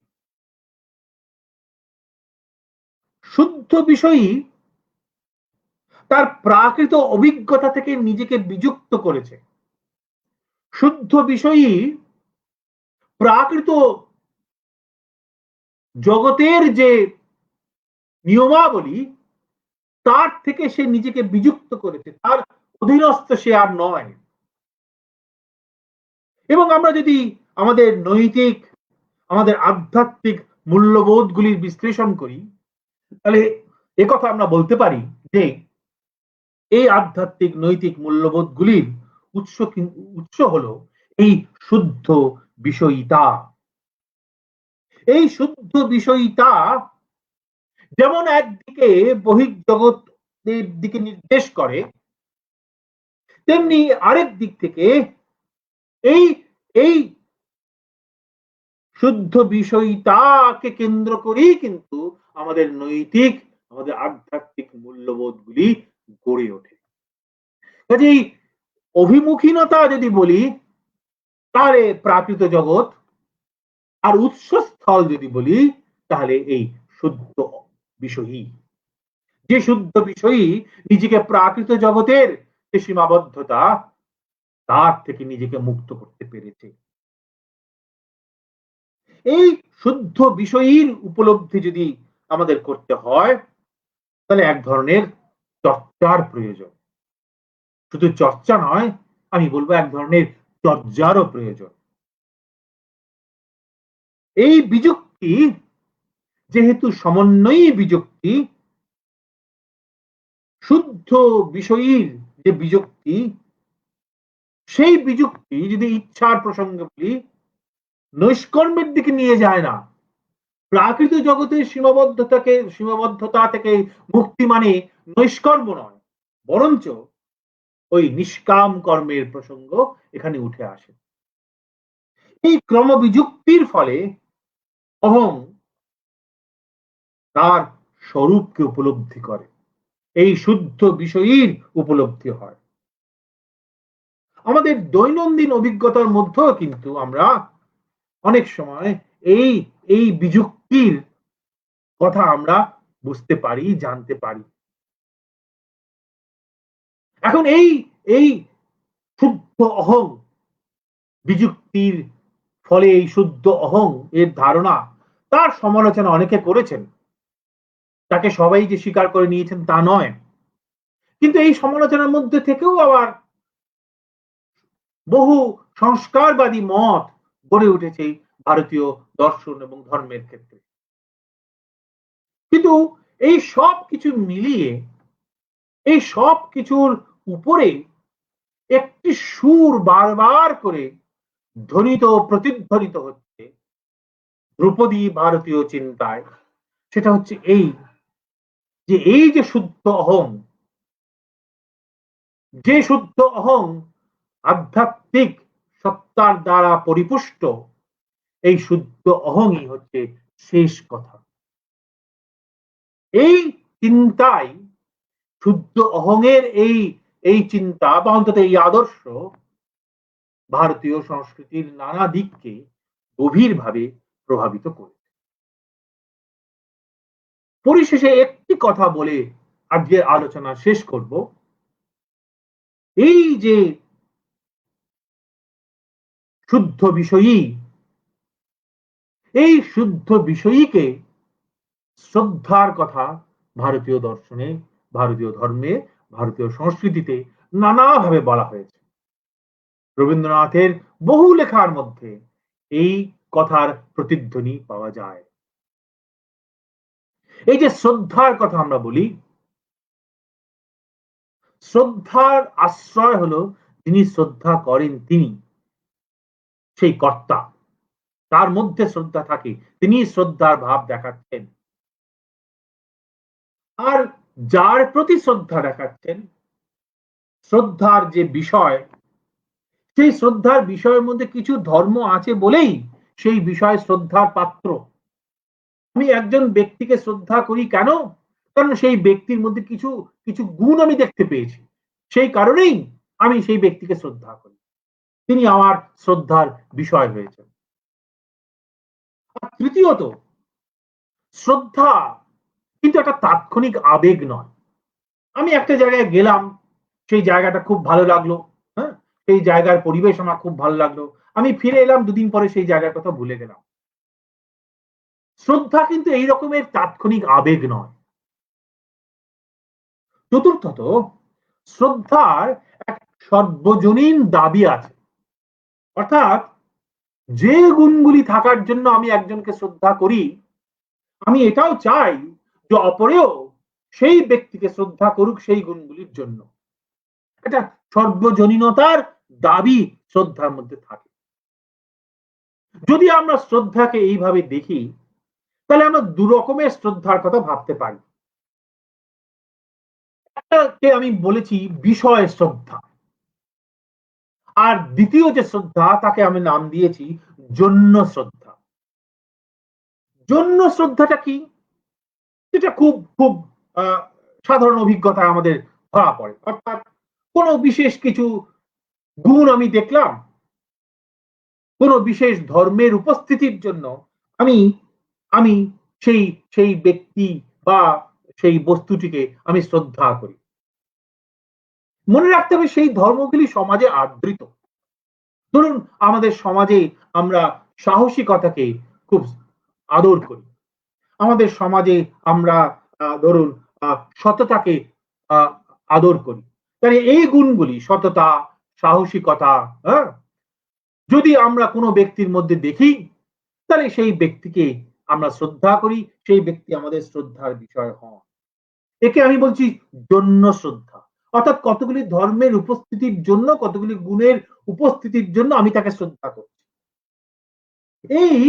শুদ্ধ বিষয়ী তার প্রাকৃত অভিজ্ঞতা থেকে নিজেকে বিযুক্ত করেছে। শুদ্ধ বিষয়ী প্রাকৃত জগতের যে নিয়মাবলী তার থেকে সে নিজেকে বিযুক্ত করেছে, তার অধীনস্থ সে আর নয়। এবং আমরা যদি আমাদের নৈতিক, আমাদের আধ্যাত্মিক মূল্যবোধগুলির বিশ্লেষণ করি, তাহলে একথা আমরা বলতে পারি যে এই আধ্যাত্মিক নৈতিক মূল্যবোধগুলির উৎস হলো এই শুদ্ধ বিষয়িতা। এই শুদ্ধ বিষয়িতা যেমন একদিকে বহির্জগতের দিকে নির্দেশ করে, তেমনি আরেক দিক থেকে এই এই শুদ্ধ বিষয়িতাকে কেন্দ্র করেই কিন্তু আমাদের নৈতিক, আমাদের আধ্যাত্মিক মূল্যবোধগুলি গড়ে ওঠে। কাজেই অভিমুখীনতা যদি বলি তাহলে প্রাকৃত জগৎ, আর উৎসস্থল যদি বলি তাহলে এই শুদ্ধ বিষয়ী। যে শুদ্ধ বিষয়ী নিজেকে প্রাকৃত জগতের যে সীমাবদ্ধতা তার থেকে নিজেকে মুক্ত করতে পেরেছে। এই শুদ্ধ বিষয়ীর উপলব্ধি যদি আমাদের করতে হয় তাহলে এক ধরনের চর্চার প্রয়োজন। শুধু চর্চা নয়, আমি বলবো এক ধরনের চর্যারও প্রয়োজন। এই বিযুক্তি যেহেতু সমন্বয়ী বিযুক্তি, শুদ্ধ বিষয়ীর যে বিযুক্তি, সেই বিযুক্তি যদি ইচ্ছার প্রসঙ্গে বলি নৈষ্কর্মের দিকে নিয়ে যায় না। প্রাকৃত জগতের সীমাবদ্ধতা থেকে মুক্তি মানে নৈষ্কর্ম নয়, বরঞ্চ ওই নিষ্কাম কর্মের প্রসঙ্গ এখানে উঠে আসে। এই ক্রমবিযুক্তির ফলে অহং তার স্বরূপকে উপলব্ধি করে, এই শুদ্ধ বিষয়ীর উপলব্ধি হয়। আমাদের দৈনন্দিন অভিজ্ঞতার মধ্যেও কিন্তু আমরা অনেক সময় এই এই বিযুক্তির কথা আমরা বুঝতে পারি, জানতে পারি। এখন এই এই শুদ্ধ অহং বিযুক্তির ফলে এই শুদ্ধ অহং এর ধারণা, তার সমালোচনা অনেকে করেছেন, তাকে সবাই যে স্বীকার করে নিয়েছেন তা নয়। কিন্তু এই সমালোচনার মধ্যে থেকেও আবার বহু সংস্কারবাদী মত গড়ে উঠেছে ভারতীয় দর্শন এবং ধর্মের ক্ষেত্রে। কিন্তু এই সব কিছু মিলিয়ে, এই সব কিছুর উপরে একটি সুর বারবার করে ধ্বনিত প্রতিধ্বনিত হচ্ছে ধ্রুপদী ভারতীয় চিন্তায়। সেটা হচ্ছে এই যে এই যে শুদ্ধ অহং, যে শুদ্ধ অহং আধ্যাত্মিক সত্তার দ্বারা পরিপুষ্ট, এই শুদ্ধ অহংই হচ্ছে শেষ কথা। এই চিন্তাই, শুদ্ধ অহংয়ের এই এই চিন্তা বা অন্তত এই আদর্শ ভারতীয় সংস্কৃতির নানা দিককে গভীরভাবে প্রভাবিত করে। পরিশেষে একটি কথা বলে আজকের আলোচনা শেষ করব। এই যে শুদ্ধ বিষয়ী, এই শুদ্ধ বিষয়ীকে শ্রদ্ধার কথা ভারতীয় দর্শনে, ভারতীয় ধর্মে, ভারতীয় সংস্কৃতিতে নানাভাবে বলা হয়েছে। রবীন্দ্রনাথের বহু লেখার মধ্যে এই কথার প্রতিধ্বনি পাওয়া যায়। এই যে শ্রদ্ধার কথা আমরা বলি, শ্রদ্ধার আশ্রয় হলো যিনি শ্রদ্ধা করেন তিনি, সেই কর্তা, তার মধ্যে শ্রদ্ধা থাকে, তিনি শ্রদ্ধার ভাব দেখাচ্ছেন। আর যার প্রতি শ্রদ্ধা দেখাচ্ছেন, শ্রদ্ধার যে বিষয়, সেই শ্রদ্ধার বিষয়ের মধ্যে কিছু ধর্ম আছে বলেই সেই বিষয় শ্রদ্ধার পাত্র। আমি একজন ব্যক্তিকে শ্রদ্ধা করি কেন? কারণ সেই ব্যক্তির মধ্যে কিছু কিছু গুণ আমি দেখতে পেয়েছি, সেই কারণেই আমি সেই ব্যক্তিকে শ্রদ্ধা করি, তিনি আমার শ্রদ্ধার বিষয় হয়েছেন। আর তৃতীয়ত, শ্রদ্ধা কিন্তু একটা তাৎক্ষণিক আবেগ নয়, আমি একটা জায়গায় গেলাম, সেই জায়গাটা খুব ভালো লাগলো, হ্যাঁ, সেই জায়গার পরিবেশ আমার খুব ভালো লাগলো, আমি ফিরে এলাম, দুদিন পরে সেই জায়গার কথা ভুলে গেলাম। শ্রদ্ধা কিন্তু এই রকমের তাৎক্ষণিক আবেগ নয়। চতুর্থত, শ্রদ্ধার এক সর্বজনীন দাবি আছে। অর্থাৎ যে গুণগুলি থাকার জন্য আমি একজনকে শ্রদ্ধা করি, আমি এটাও চাই যে অপরেও সেই ব্যক্তিকে শ্রদ্ধা করুক সেই গুণগুলির জন্য। এটা সর্বজনীনতার দাবি শ্রদ্ধার মধ্যে থাকে। যদি আমরা শ্রদ্ধাকে এইভাবে দেখি, তাহলে আমরা দু রকমের শ্রদ্ধার কথা ভাবতে পারি। একটাকে আমি বলেছি বিষয় শ্রদ্ধা, আর দ্বিতীয় যে শ্রদ্ধা তাকে আমি নাম দিয়েছি জন্য শ্রদ্ধা। জন্য শ্রদ্ধাটা কি? এটা খুব খুব সাধারণ অভিজ্ঞতা আমাদের ধরা পড়ে। অর্থাৎ কোনো বিশেষ কিছু গুণ আমি দেখলাম, কোনো বিশেষ ধর্মের উপস্থিতির জন্য আমি আমি সেই সেই ব্যক্তি বা সেই বস্তুটিকে আমি শ্রদ্ধা করি। মনে রাখতে হবে সেই ধর্মগুলি সমাজে আদৃত। ধরুন আমাদের সমাজে আমরা সাহসিকতাকে খুব আদর করি, আমাদের সমাজে আমরা ধরুন সততাকে আদর করি। তাহলে এই গুণগুলি সততা, সাহসিকতা, হ্যাঁ, যদি আমরা কোনো ব্যক্তির মধ্যে দেখি, তাহলে সেই ব্যক্তিকে আমরা শ্রদ্ধা করি, সেই ব্যক্তি আমাদের শ্রদ্ধার বিষয় হন। একে আমি বলছি জন্য শ্রদ্ধা। অর্থাৎ কতগুলি ধর্মের উপস্থিতির জন্য, কতগুলি গুণের উপস্থিতির জন্য আমি তাকে শ্রদ্ধা করছি। এই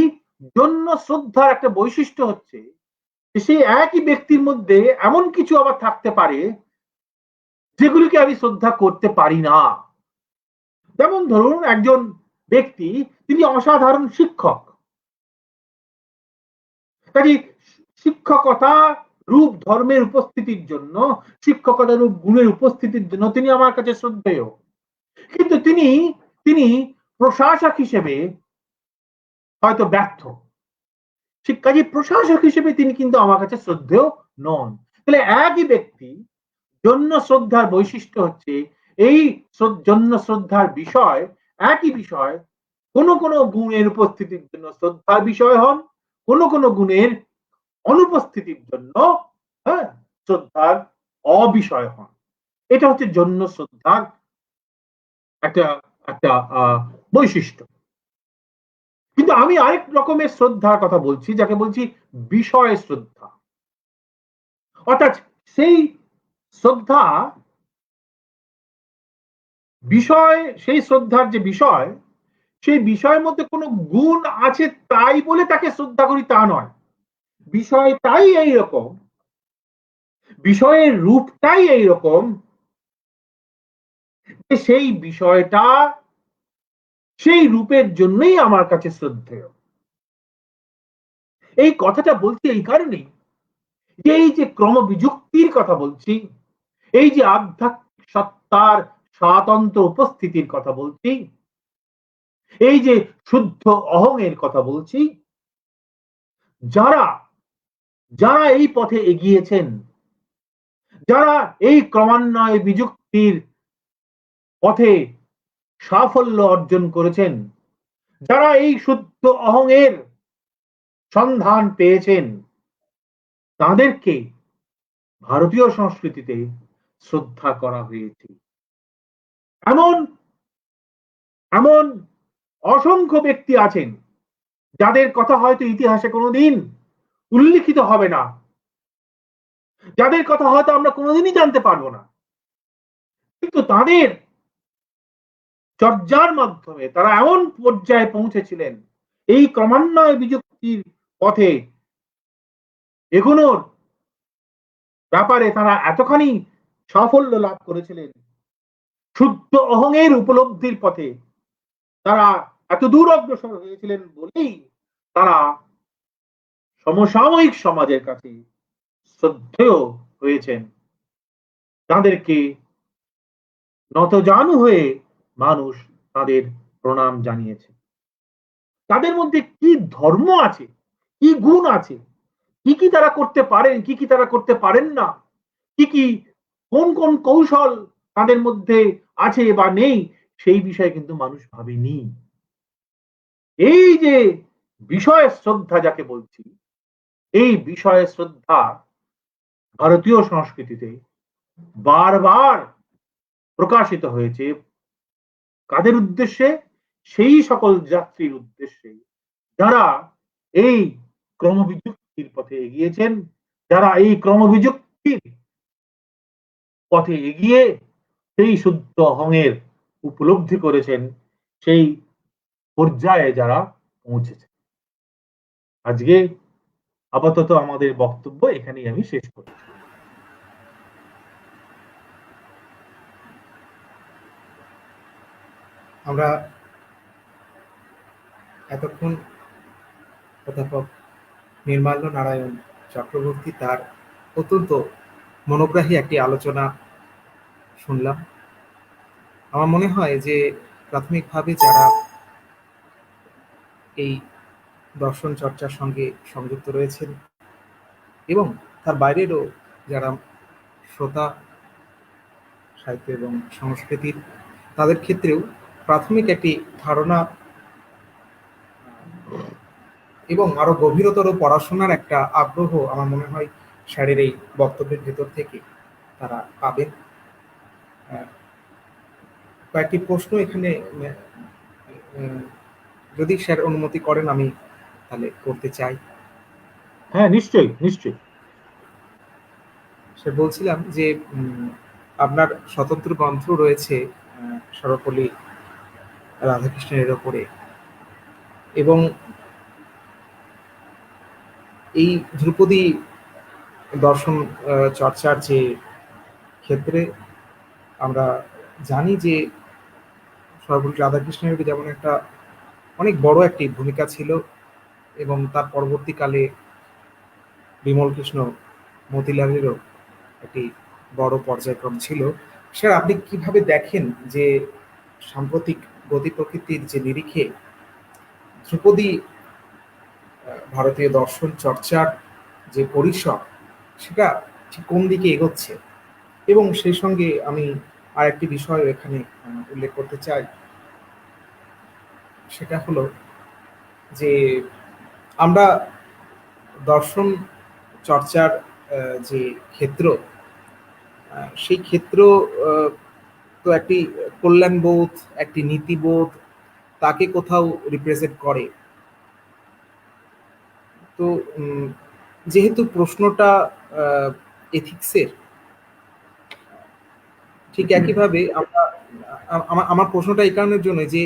জন্য শ্রদ্ধার একটা বৈশিষ্ট্য হচ্ছে সেই একই ব্যক্তির মধ্যে এমন কিছু আবার থাকতে পারে যেগুলিকে আমি শ্রদ্ধা করতে পারি না। যেমন ধরুন একজন ব্যক্তি, তিনি অসাধারণ শিক্ষক, কাজে শিক্ষকতা রূপ ধর্মের উপস্থিতির জন্য, শিক্ষকতা রূপ গুণের উপস্থিতির জন্য তিনি আমার কাছে শ্রদ্ধেয়। কিন্তু তিনি তিনি প্রশাসক হিসেবে হয়তো ব্যর্থ, কাজে প্রশাসক হিসেবে তিনি কিন্তু আমার কাছে শ্রদ্ধেয় নন। তাহলে একই ব্যক্তি, জন্য শ্রদ্ধার বৈশিষ্ট্য হচ্ছে এই জন্য শ্রদ্ধার বিষয়, একই বিষয় কোন কোন গুণের উপস্থিতির জন্য শ্রদ্ধার বিষয় হন, কোন কোন গুণের অনুপস্থিতির জন্য, হ্যাঁ, শ্রদ্ধার অবিষয় হন। এটা হচ্ছে জন্য শ্রদ্ধার একটা একটা বৈশিষ্ট্য। কিন্তু আমি আরেক রকমের শ্রদ্ধার কথা বলছি, যাকে বলছি বিষয় শ্রদ্ধা। অর্থাৎ সেই শ্রদ্ধা, বিষয়, সেই শ্রদ্ধার যে বিষয়, সেই বিষয়ের মধ্যে কোনো গুণ আছে তাই বলে তাকে শ্রদ্ধা করি তা নয়। বিষয়টাই এইরকম, বিষয়ের রূপটাই এইরকম যে সেই বিষয়টা সেই রূপের জন্যই আমার কাছে শ্রদ্ধেয়। এই কথাটা বলছি এই কারণেই যে এই যে ক্রমবিযুক্তির কথা বলছি, এই যে আধ্যাত্মিক সত্তার স্বাতন্ত্র উপস্থিতির কথা বলছি, এই যে শুদ্ধ অহং এর কথা বলছি, যারা যারা এই পথে এগিয়েছেন, যারা এই ক্রমান্বয়ে বিযুক্তির পথে সাফল্য অর্জন করেছেন, যারা এই শুদ্ধ অহং এর সন্ধান পেয়েছেন, তাদেরকে ভারতীয় সংস্কৃতিতে শ্রদ্ধা করা হয়েছে। এমন এমন অসংখ্য ব্যক্তি আছেন যাদের কথা হয়তো ইতিহাসে কোনোদিন উল্লিখিত হবে না, যাদের কথা হয়তো আমরা কোনোদিনই জানতে পারবো না, কিন্তু তাদের চর্যার মাধ্যমে তারা এমন পর্যায়ে পৌঁছেছিলেন, এই ক্রমান্বয়ে বিযুক্তির পথে এগোনোর ব্যাপারে তারা এতখানি সাফল্য লাভ করেছিলেন, শুদ্ধ অহংয়ের উপলব্ধির পথে তারা এত দূর অগ্রসর হয়েছিলেন বলেই তারা সমসাময়িক সমাজের কাছে শ্রদ্ধেয় হয়েছেন। তাদেরকে নতজানু হয়ে মানুষ তাদের প্রণাম জানিয়েছে। তাদের মধ্যে কি ধর্ম আছে, কি গুণ আছে, কি কি তারা করতে পারেন, কি কি তারা করতে পারেন না, কি কি কোন কোন কৌশল তাদের মধ্যে আছে বা নেই সেই বিষয়ে কিন্তু মানুষ ভাবেনি। এই যে বিষয় শ্রদ্ধা যাকে বলছি, এই বিষয় শ্রদ্ধা ভারতীয় সংস্কৃতিতে বারবার প্রকাশিত হয়েছে। কাদের উদ্দেশ্যে? সেই সকল যাত্রীর উদ্দেশ্যে যারা এই ক্রমবিযুক্তির পথে এগিয়েছেন, যারা এই ক্রমবিযুক্তির পথে এগিয়ে সেই শুদ্ধ অহংয়ের উপলব্ধি করেছেন, সেই পর্যায়ে যারা পৌঁছেছে। আজকে আপাতত আমাদের বক্তব্য এখানেই আমি শেষ করি। আমরা এতক্ষণ অধ্যাপক নির্মাল্য নারায়ণ চক্রবর্তী তার অত্যন্ত মনোগ্রাহী একটি আলোচনা শুনলাম। আমার মনে হয় যে প্রাথমিকভাবে যারা এই দর্শন চর্চার সঙ্গে সংযুক্ত রয়েছেন এবং তার বাইরেরও যারা শ্রোতা সাহিত্য এবং সংস্কৃতির, তাদের ক্ষেত্রেও প্রাথমিক একটি ধারণা এবং আরো গভীরতর পড়াশোনার একটা আগ্রহ আমার মনে হয় স্যারের এই বক্তব্যের ভেতর থেকে তারা পাবেন। কয়েকটি প্রশ্ন এখানে যদি স্যার অনুমতি করেন আমি তাহলে করতে চাই। হ্যাঁ, নিশ্চয়ই নিশ্চয়ই। স্যার, বলছিলাম যে আপনার স্বতন্ত্র গ্রন্থ রয়েছে সর্বপল্লী রাধাকৃষ্ণের ওপরে, এবং এই ধ্রুপদী দর্শন চর্চার যে ক্ষেত্রে আমরা জানি যে সর্বপল্লী রাধাকৃষ্ণের যেমন একটা অনেক বড় একটি ভূমিকা ছিল, এবং তার পরবর্তীকালে বিমল কৃষ্ণ মতিলালেরও একটি বড় পর্যায়ক্রম ছিল। স্যার, আপনি কিভাবে দেখেন যে সাম্প্রতিক গতি প্রকৃতির যে নিরিখে ধ্রুপদী ভারতীয় দর্শন চর্চার যে পরিসর, সেটা ঠিক কোন দিকে এগোচ্ছে? এবং সেই সঙ্গে আমি আর একটি বিষয় এখানে উল্লেখ করতে চাই, সেটা হলো যে আমরা দর্শন চর্চার যে ক্ষেত্র, সেই ক্ষেত্র তো একটি কল্যাণবোধ, একটি নীতিবোধ তাকে কোথাও রিপ্রেজেন্ট করে। তো যেহেতু প্রশ্নটা এথিক্সের, ঠিক একইভাবে আমরা আমার প্রশ্নটা এই কারণের জন্য যে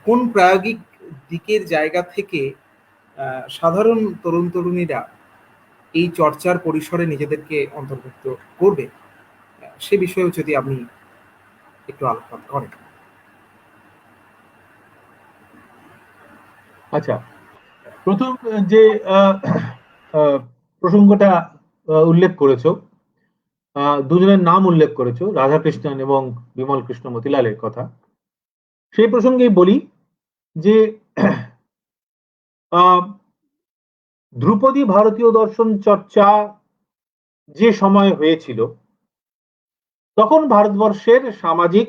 কোন প্রায়োগিক দিকের জায়গা থেকে সাধারণ তরুণ তরুণীরা এই চর্চার পরিসরে নিজেদেরকে অন্তর্ভুক্ত করবে, সে বিষয়েও যদি আপনি একটু আলোকপাত করেন। আচ্ছা, প্রথম যে প্রসঙ্গটা উল্লেখ করেছো, দুজনের নাম উল্লেখ করেছো, রাধাকৃষ্ণন এবং বিমল কৃষ্ণ মতিলালের কথা। সেই প্রসঙ্গেই বলি যে ধ্রুপদী ভারতীয় দর্শন চর্চা যে সময় হয়েছিল, তখন ভারতবর্ষের সামাজিক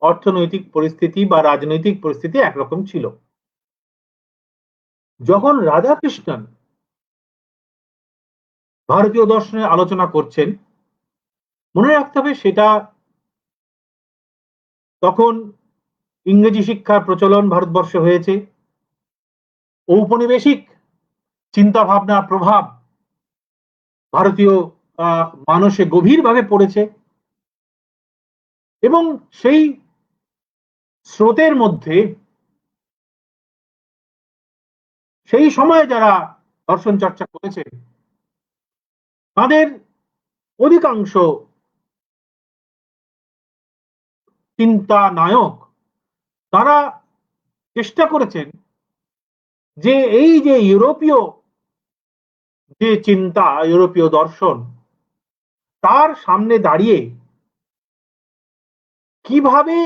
অর্থনৈতিক পরিস্থিতি বা রাজনৈতিক পরিস্থিতি একরকম ছিল। যখন রাধাকৃষ্ণন ভারতীয় দর্শনের আলোচনা করছেন, মনে রাখতে হবে সেটা তখন ইংরেজি শিক্ষার প্রচলন ভারতবর্ষে হয়েছে, ঔপনিবেশিক চিন্তা ভাবনার প্রভাব ভারতীয় মানুষে গভীরভাবে পড়েছে, এবং সেই স্রোতের মধ্যে সেই সময়ে যারা দর্শন চর্চা করেছে তাদের অধিকাংশ চিন্তা নায়ক তারা চেষ্টা করেছেন যে এই যে ইউরোপীয় যে চিন্তা, ইউরোপীয় দর্শন, তার সামনে দাঁড়িয়ে কিভাবে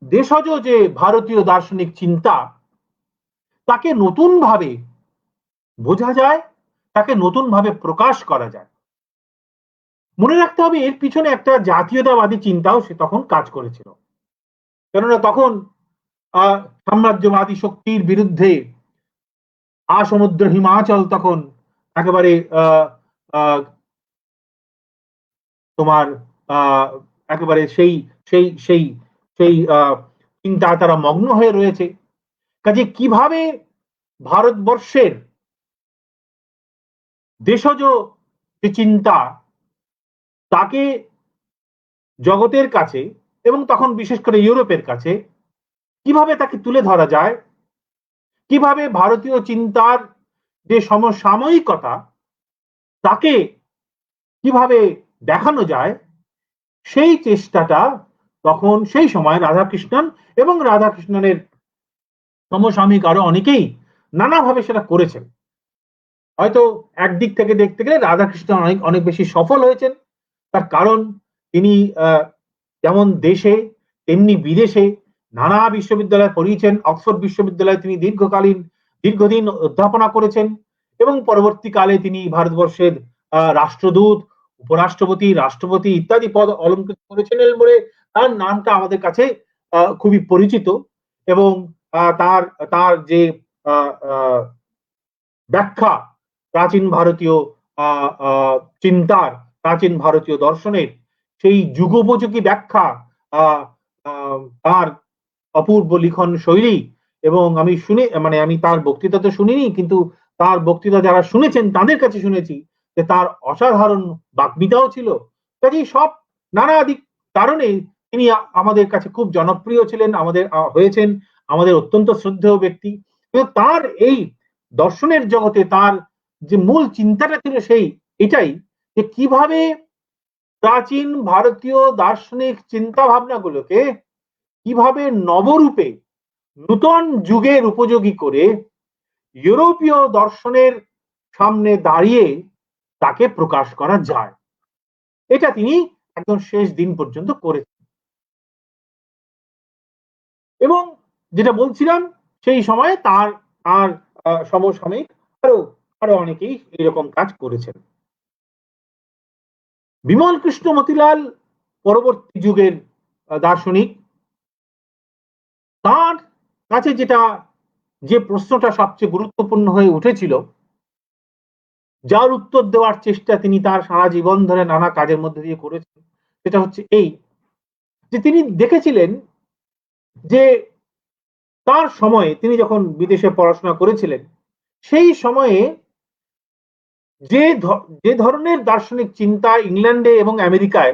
দেশজ যে ভারতীয় দার্শনিক চিন্তা তাকে নতুন ভাবে বোঝা যায়, তাকে নতুন ভাবে প্রকাশ করা যায়। মনে রাখতে হবে এর পিছনে একটা জাতীয়তাবাদী চিন্তাও সে তখন কাজ করেছিল। কেননা তখন সাম্রাজ্যবাদী শক্তির বিরুদ্ধে আসমুদ্র হিমাচল তখন একেবারে তোমার একেবারে সেই সেই সেই সেই চিন্তা তারা মগ্ন হয়ে রয়েছে। কাজে কিভাবে ভারতবর্ষের দেশজ যে চিন্তা তাকে জগতের কাছে এবং তখন বিশেষ করে ইউরোপের কাছে কিভাবে তাকে তুলে ধরা যায়, কিভাবে ভারতীয় চিন্তার যে সমসাময়িকতা তাকে কিভাবে দেখানো যায়, সেই চেষ্টাটা তখন সেই সময় রাধাকৃষ্ণন এবং রাধাকৃষ্ণনের সমসাময়িক আরো অনেকেই নানাভাবে সেটা করেছেন। হয়তো একদিক থেকে দেখতে গেলে রাধাকৃষ্ণন অনেক অনেক বেশি সফল হয়েছেন। তার কারণ তিনি যেমন দেশে তেমনি বিদেশে নানা বিশ্ববিদ্যালয়ে পড়িয়েছেন। অক্সফোর্ড বিশ্ববিদ্যালয়ে তিনি দীর্ঘদিন অধ্যাপনা করেছেন এবং পরবর্তীকালে তিনি ভারতবর্ষের রাষ্ট্রদূত, উপরাষ্ট্রপতি, রাষ্ট্রপতি ইত্যাদি পদ অলঙ্কৃত করেছেন বলে তার নামটা আমাদের কাছে খুবই পরিচিত। এবং তার তার যে ব্যাখ্যা প্রাচীন ভারতীয় চিন্তার, প্রাচীন ভারতীয় দর্শনের সেই যুগোপযোগী ব্যাখ্যা, তার অপূর্ব লিখন শৈলী, এবং আমি আমি তার বক্তৃতা তো শুনিনি, কিন্তু তার বক্তৃতা যারা শুনেছেন তাদের কাছে শুনেছি যে তার অসাধারণ বাগ্মিতাও ছিল। কাজেই সব নানা দিক কারণে তিনি আমাদের কাছে খুব জনপ্রিয় ছিলেন, আমাদের হয়েছেন, আমাদের অত্যন্ত শ্রদ্ধেয় ব্যক্তি। কিন্তু তার এই দর্শনের জগতে তার যে মূল চিন্তাটা ছিল সেই এটাই যে কিভাবে প্রাচীন ভারতীয় দার্শনিক চিন্তা ভাবনাগুলোকে কিভাবে নবরূপে নূতন যুগের উপযোগী করে ইউরোপীয় দর্শনের সামনে দাঁড়িয়ে তাকে প্রকাশ করা যায়, এটা তিনি একদম শেষ দিন পর্যন্ত করেছেন। এবং যেটা বলছিলাম সেই সময়ে তার তার সমসাময়িক আরো আরো অনেকেই এরকম কাজ করেছেন। বিমল কৃষ্ণ মতিলাল পরবর্তী যুগের দার্শনিক। তার কাছে যে প্রশ্নটা সবচেয়ে গুরুত্বপূর্ণ হয়ে উঠেছিল, যার উত্তর দেওয়ার চেষ্টা তিনি তার সারা জীবন ধরে নানা কাজের মধ্যে দিয়ে করেছেন, সেটা হচ্ছে এই যে তিনি দেখেছিলেন যে তার সময়ে তিনি যখন বিদেশে পড়াশোনা করেছিলেন সেই সময়ে যে ধরনের দার্শনিক চিন্তা ইংল্যান্ডে এবং আমেরিকায়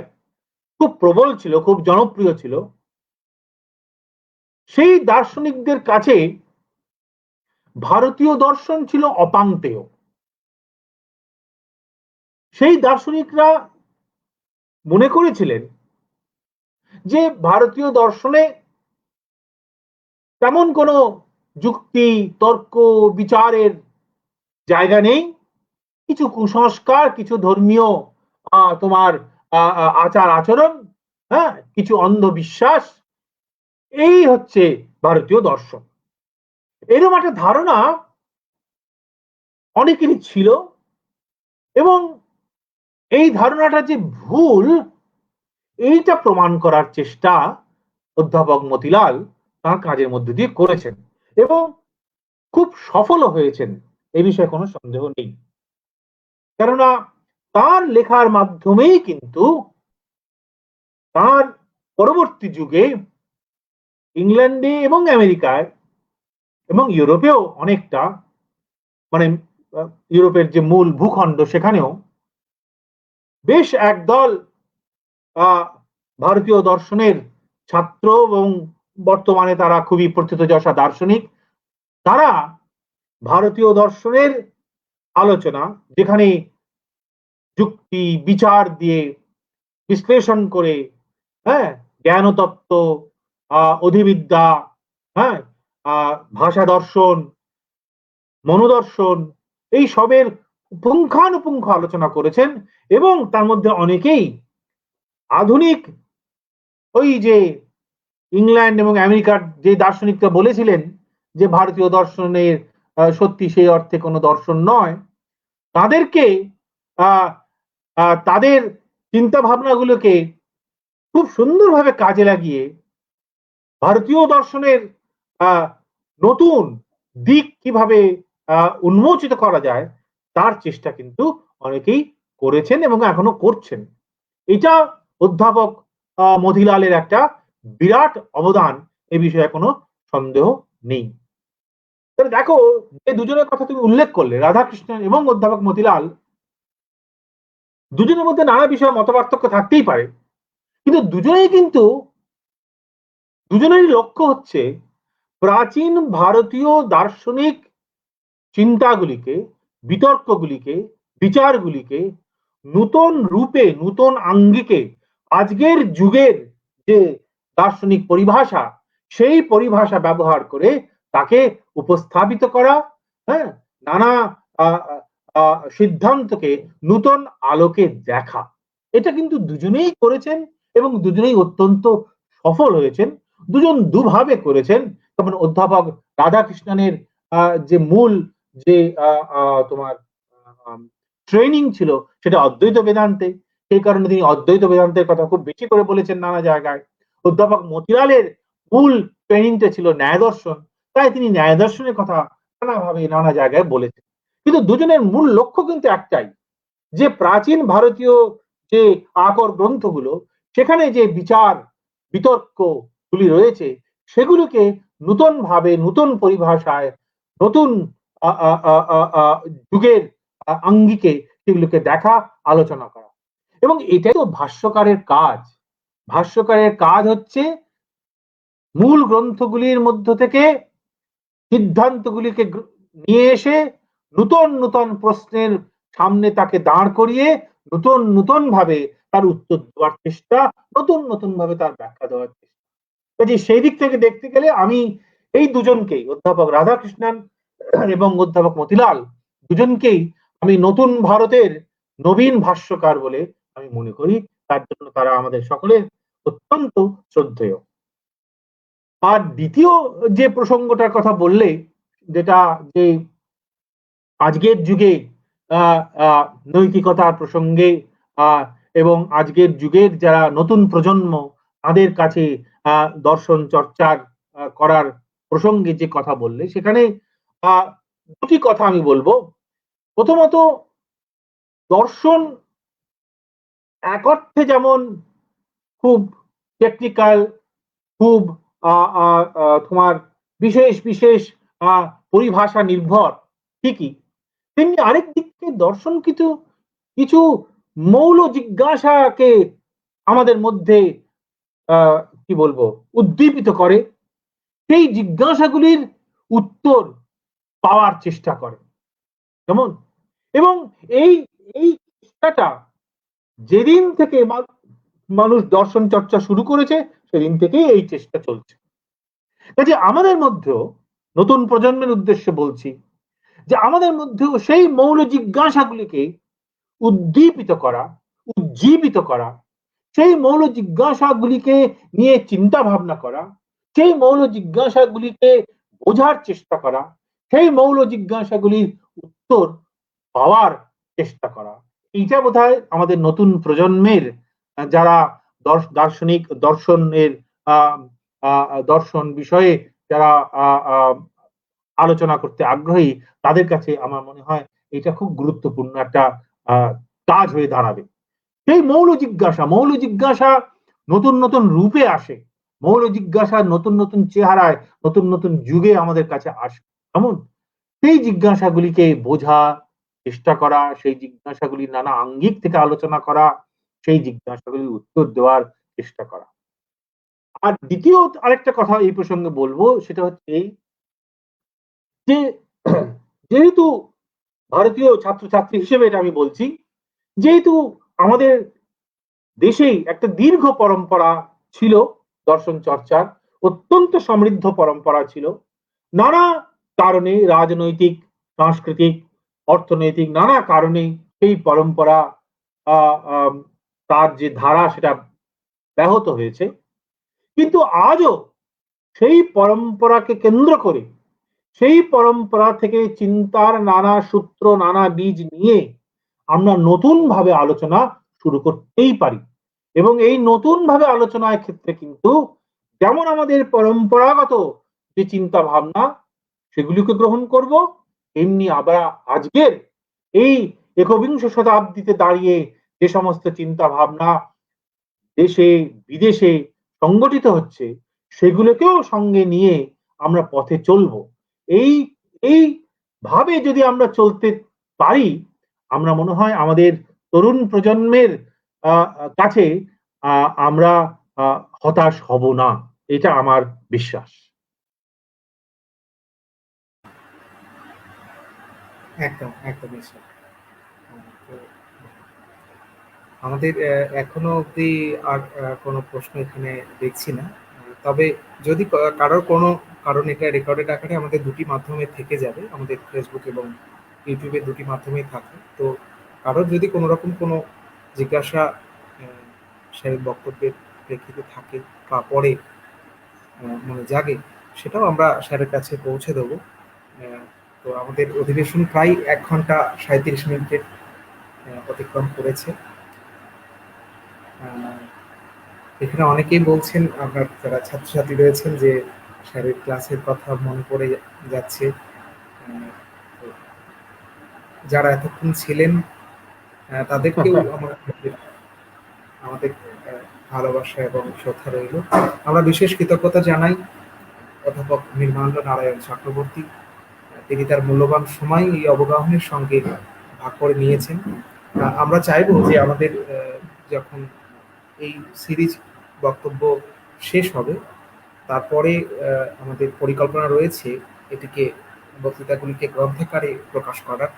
খুব প্রবল ছিল, খুব জনপ্রিয় ছিল, সেই দার্শনিকদের কাছে ভারতীয় দর্শন ছিল অপাংতেয়। সেই দার্শনিকরা মনে করেছিলেন যে ভারতীয় দর্শনে তেমন কোনো যুক্তি, তর্ক, বিচারের জায়গা নেই। কিছু কুসংস্কার, কিছু ধর্মীয় তোমার আচার আচরণ, হ্যাঁ, কিছু অন্ধবিশ্বাস, এই হচ্ছে ভারতীয় দর্শন। এরকম একটা ধারণা অনেকেরই ছিল এবং এই ধারণাটা যে ভুল এইটা প্রমাণ করার চেষ্টা অধ্যাপক মতিলাল তার কাজের মধ্যে দিয়ে করেছেন এবং খুব সফল হয়েছেন, এ বিষয়ে কোনো সন্দেহ নেই। কেননা তার লেখার মাধ্যমেই কিন্তু তার পরবর্তী যুগে ইংল্যান্ডে এবং আমেরিকায় এবং ইউরোপেও অনেকটা, মানে ইউরোপের যে মূল ভূখণ্ড সেখানেও বেশ একদল ভারতীয় দর্শনের ছাত্র এবং বর্তমানে তারা খুবই প্রথিতযশা দার্শনিক, তারা ভারতীয় দর্শনের আলোচনা, যেখানে যুক্তি বিচার দিয়ে বিশ্লেষণ করে, হ্যাঁ, জ্ঞানতত্ত্ব, অধিবিদ্যা, হ্যাঁ, ভাষা দর্শন, মনোদর্শন, এই সবের পুঙ্খানুপুঙ্খ আলোচনা করেছেন এবং তার মধ্যে অনেকেই আধুনিক ওই যে ইংল্যান্ড এবং আমেরিকার যে দার্শনিকরা বলেছিলেন যে ভারতীয় দর্শনের সত্যি সেই অর্থে কোনো দর্শন নয়, তাদেরকে তাদের চিন্তা ভাবনাগুলোকে খুব সুন্দরভাবে কাজে লাগিয়ে ভারতীয় দর্শনের নতুন দিক কিভাবে উন্মোচিত করা যায় তার চেষ্টা কিন্তু অনেকেই করেছেন এবং এখনো করছেন। এটা অধ্যাপক মতিলালের একটা বিরাট অবদান, এ বিষয়ে কোনো সন্দেহ নেই। তাহলে দেখো, যে দুজনের কথা তুমি উল্লেখ করলে, রাধাকৃষ্ণন এবং অধ্যাপক মতিলাল, দুজনের মধ্যে নানা বিষয়ে মতপার্থক্য থাকতেই পারে, কিন্তু দুজনেরই লক্ষ্য হচ্ছে প্রাচীন ভারতীয় দার্শনিক চিন্তাগুলিকে, বিতর্কগুলিকে, বিচারগুলিকে নূতন রূপে, নূতন আঙ্গিকে আজকের যুগের যে দার্শনিক পরিভাষা, সেই পরিভাষা ব্যবহার করে তাকে উপস্থাপিত করা, হ্যাঁ, নানা সিদ্ধান্তকে নূতন আলোকে দেখা। এটা কিন্তু দুজনেই করেছেন এবং দুজনেই অত্যন্ত সফল হয়েছেন। দুজন দুভাবে করেছেন। যেমন অধ্যাপক রাধাকৃষ্ণনের যে মূল যে তোমার ট্রেনিং ছিল সেটা অদ্বৈত বেদান্তে, সেই কারণে তিনি অদ্বৈত বেদান্তের কথা খুব বেশি করে বলেছেন নানা জায়গায়। অধ্যাপক মতিলালের মূল ট্রেনিংটা ছিল ন্যায় দর্শন, তাই তিনি ন্যায় দর্শনের কথা নানাভাবে নানা জায়গায় বলেছেন। কিন্তু দুজনের মূল লক্ষ্য কিন্তু একটাই, যে প্রাচীন ভারতীয় যে আকর গ্রন্থগুলো, সেখানে যে বিচার বিতর্ক গুলি রয়েছে, সেগুলোকে নতুন ভাবে, নতুন পরিভাষায়, নতুন যুগের আঙ্গিকে সেগুলোকে দেখা, আলোচনা করা। এবং এটাই তো ভাষ্যকারের কাজ। ভাষ্যকারের কাজ হচ্ছে মূল গ্রন্থগুলির মধ্য থেকে সিদ্ধান্তগুলিকে নিয়ে এসে নতুন নতুন প্রশ্নের সামনে তাকে দাঁড় করিয়ে নতুন নতুন ভাবে তার উত্তর দেওয়ার চেষ্টা, নতুন নতুন ভাবে তার ব্যাখ্যা দেওয়ার চেষ্টা। কাজে সেই দিক থেকে দেখতে গেলে আমি এই দুজনকেই, অধ্যাপক রাধাকৃষ্ণন এবং অধ্যাপক মতিলাল, দুজনকেই আমি নতুন ভারতের নবীন ভাষ্যকার বলে আমি মনে করি। তার জন্য তারা আমাদের সকলের অত্যন্ত শ্রদ্ধেয়। আর দ্বিতীয় যে প্রসঙ্গটার কথা বললে, যেটা যে আজকের যুগে নৈতিকতার প্রসঙ্গে এবং আজকের যুগের যারা নতুন প্রজন্ম, তাদের কাছে দর্শন চর্চার করার প্রসঙ্গে যে কথা বললে, সেখানে দুটি কথা আমি বলবো। প্রথমত, দর্শন এক অর্থে যেমন খুব টেকনিক্যাল, খুব তোমার বিশেষ বিশেষ পরিভাষা নির্ভর, ঠিকই, তেমনি আরেক দিক থেকে দর্শন কিছু কিছু মৌল জিজ্ঞাসাকে আমাদের মধ্যে কি বলবো, উদ্দীপিত করে, সেই জিজ্ঞাসাগুলির উত্তর পাওয়ার চেষ্টা করে। কেমন? এবং এই এই চেষ্টাটা যেদিন থেকে মানুষ দর্শন চর্চা শুরু করেছে, সেদিন থেকেই এই চেষ্টা চলছে। কাজে আমাদের মধ্যেও, নতুন প্রজন্মের উদ্দেশ্যে বলছি, যে আমাদের মধ্যেও সেই মৌল জিজ্ঞাসাগুলিকে উদ্দীপিত করা, উজ্জীবিত করা, সেই মৌল জিজ্ঞাসাগুলিকে নিয়ে চিন্তা ভাবনা করা, সেই মৌল জিজ্ঞাসাগুলিকে বোঝার চেষ্টা করা, সেই মৌল জিজ্ঞাসাগুলির উত্তর পাওয়ার চেষ্টা করা, এইটা বোধহয় আমাদের নতুন প্রজন্মের যারা দার্শনিক দর্শনের দর্শন বিষয়ে যারা আলোচনা করতে আগ্রহী, তাদের কাছে আমার মনে হয় এটা খুব গুরুত্বপূর্ণ একটা কাজ হয়ে দাঁড়াবে। সেই মৌল জিজ্ঞাসা নতুন নতুন রূপে আসে, মৌল জিজ্ঞাসা নতুন নতুন চেহারায়, নতুন নতুন যুগে আমাদের কাছে আসে। এমন সেই জিজ্ঞাসাগুলিকে বোঝা চেষ্টা করা, সেই জিজ্ঞাসাগুলির নানা আঙ্গিক থেকে আলোচনা করা, সেই জিজ্ঞাসাগুলির উত্তর দেওয়ার চেষ্টা করা। আর দ্বিতীয় আরেকটা কথা এই প্রসঙ্গে বলবো, সেটা হচ্ছে এই যে যেহেতু ভারতীয় ছাত্রছাত্রী হিসেবে এটা আমি বলছি, যেহেতু আমাদের দেশেই একটা দীর্ঘ পরম্পরা ছিল দর্শন চর্চার, অত্যন্ত সমৃদ্ধ পরম্পরা ছিল, নানা কারণে, রাজনৈতিক, সাংস্কৃতিক, অর্থনৈতিক নানা কারণে সেই পরম্পরা তার যে ধারা সেটা ব্যাহত হয়েছে। কিন্তু আজও সেই পরম্পরাকে কেন্দ্র করে সেই পরম্পরা থেকে চিন্তার নানা সূত্র, নানা বীজ নিয়ে আমরা নতুন ভাবে আলোচনা শুরু করতেই পারি। এবং এই নতুন ভাবে আলোচনার ক্ষেত্রে কিন্তু যেমন আমাদের পরম্পরাগত যে চিন্তা ভাবনা সেগুলিকে গ্রহণ করব, এমনি আমরা আজকের এই একবিংশ শতাব্দীতে দাঁড়িয়ে যে সমস্ত চিন্তা ভাবনা দেশে বিদেশে সংগঠিত হচ্ছে সেগুলোকেও সঙ্গে নিয়ে আমরা পথে চলব। এই এই ভাবে যদি আমরা চলতে পারি, আমরা মনে হয় আমাদের তরুণ প্রজন্মের কাছে আমরা হতাশ হব না, এটা আমার বিশ্বাস। একদম একদম স্যার। তো আমাদের এখনো অবধি আর কোনো প্রশ্ন এখানে দেখছি না। তবে যদি কারোর কোনো কারণ এটা রেকর্ডেড আকারে আমাদের দুটি মাধ্যমে থেকে যাবে, আমাদের ফেসবুক এবং ইউটিউবে দুটি মাধ্যমেই থাকে। তো কারোর যদি কোনো রকম কোনো জিজ্ঞাসা স্যারের বক্তব্যের প্রেক্ষিতে থাকে বা পরে মনে জাগে, সেটাও আমরা স্যারের কাছে পৌঁছে দেবো। তো আমাদের অধিবেশন প্রায় 1 ঘন্টা 37 মিনিটের অতিক্রম করেছে। এখানে অনেকেই বলছেন, আপনার যারা ছাত্রছাত্রী রয়েছেন, যে স্যারের ক্লাসের কথা মনে পড়ে যাচ্ছে। তো যারা এতক্ষণ ছিলেন তাদেরকেও আমাদের ভালোবাসা এবং শ্রদ্ধা রইল। আমরা বিশেষ কৃতজ্ঞতা জানাই অধ্যাপক নির্মলেন্দ্র নারায়ণ চক্রবর্তী। তিনি তার মূল্যবান সময় এই অবগাহনের সঙ্গে ভাগ করে নিয়েছেন। আমরা চাইবো যে আমাদের যখন এই সিরিজ বক্তব্য শেষ হবে, তারপরে আমাদের পরিকল্পনা রয়েছে এটিকে, বক্তৃতাগুলিকে গ্রন্থাকারে প্রকাশ করার।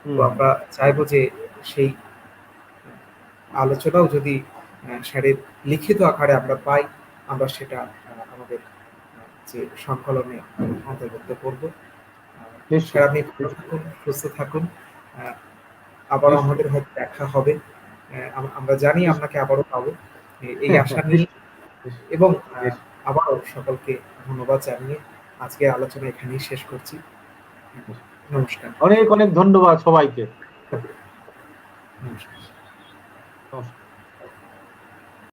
তো আমরা চাইবো যে সেই আলোচনাও যদি স্যারের লিখিত আকারে আমরা পাই, আমরা সেটা আমাদের যে সংকলনে অন্তর্ভুক্ত করব। স্যার, আপনি ভালো থাকুন, সুস্থ থাকুন। আবারও আমাদের হয়তো দেখা হবে। আমরা জানি আপনাকে আবারও পাবো, এই আশা নিয়ে। এবং আবারও সকলকে ধন্যবাদ জানিয়ে আজকের আলোচনা এখানেই শেষ করছি। নমস্কার। অনেক অনেক ধন্যবাদ সবাইকে। নমস্কার। নমস্কার।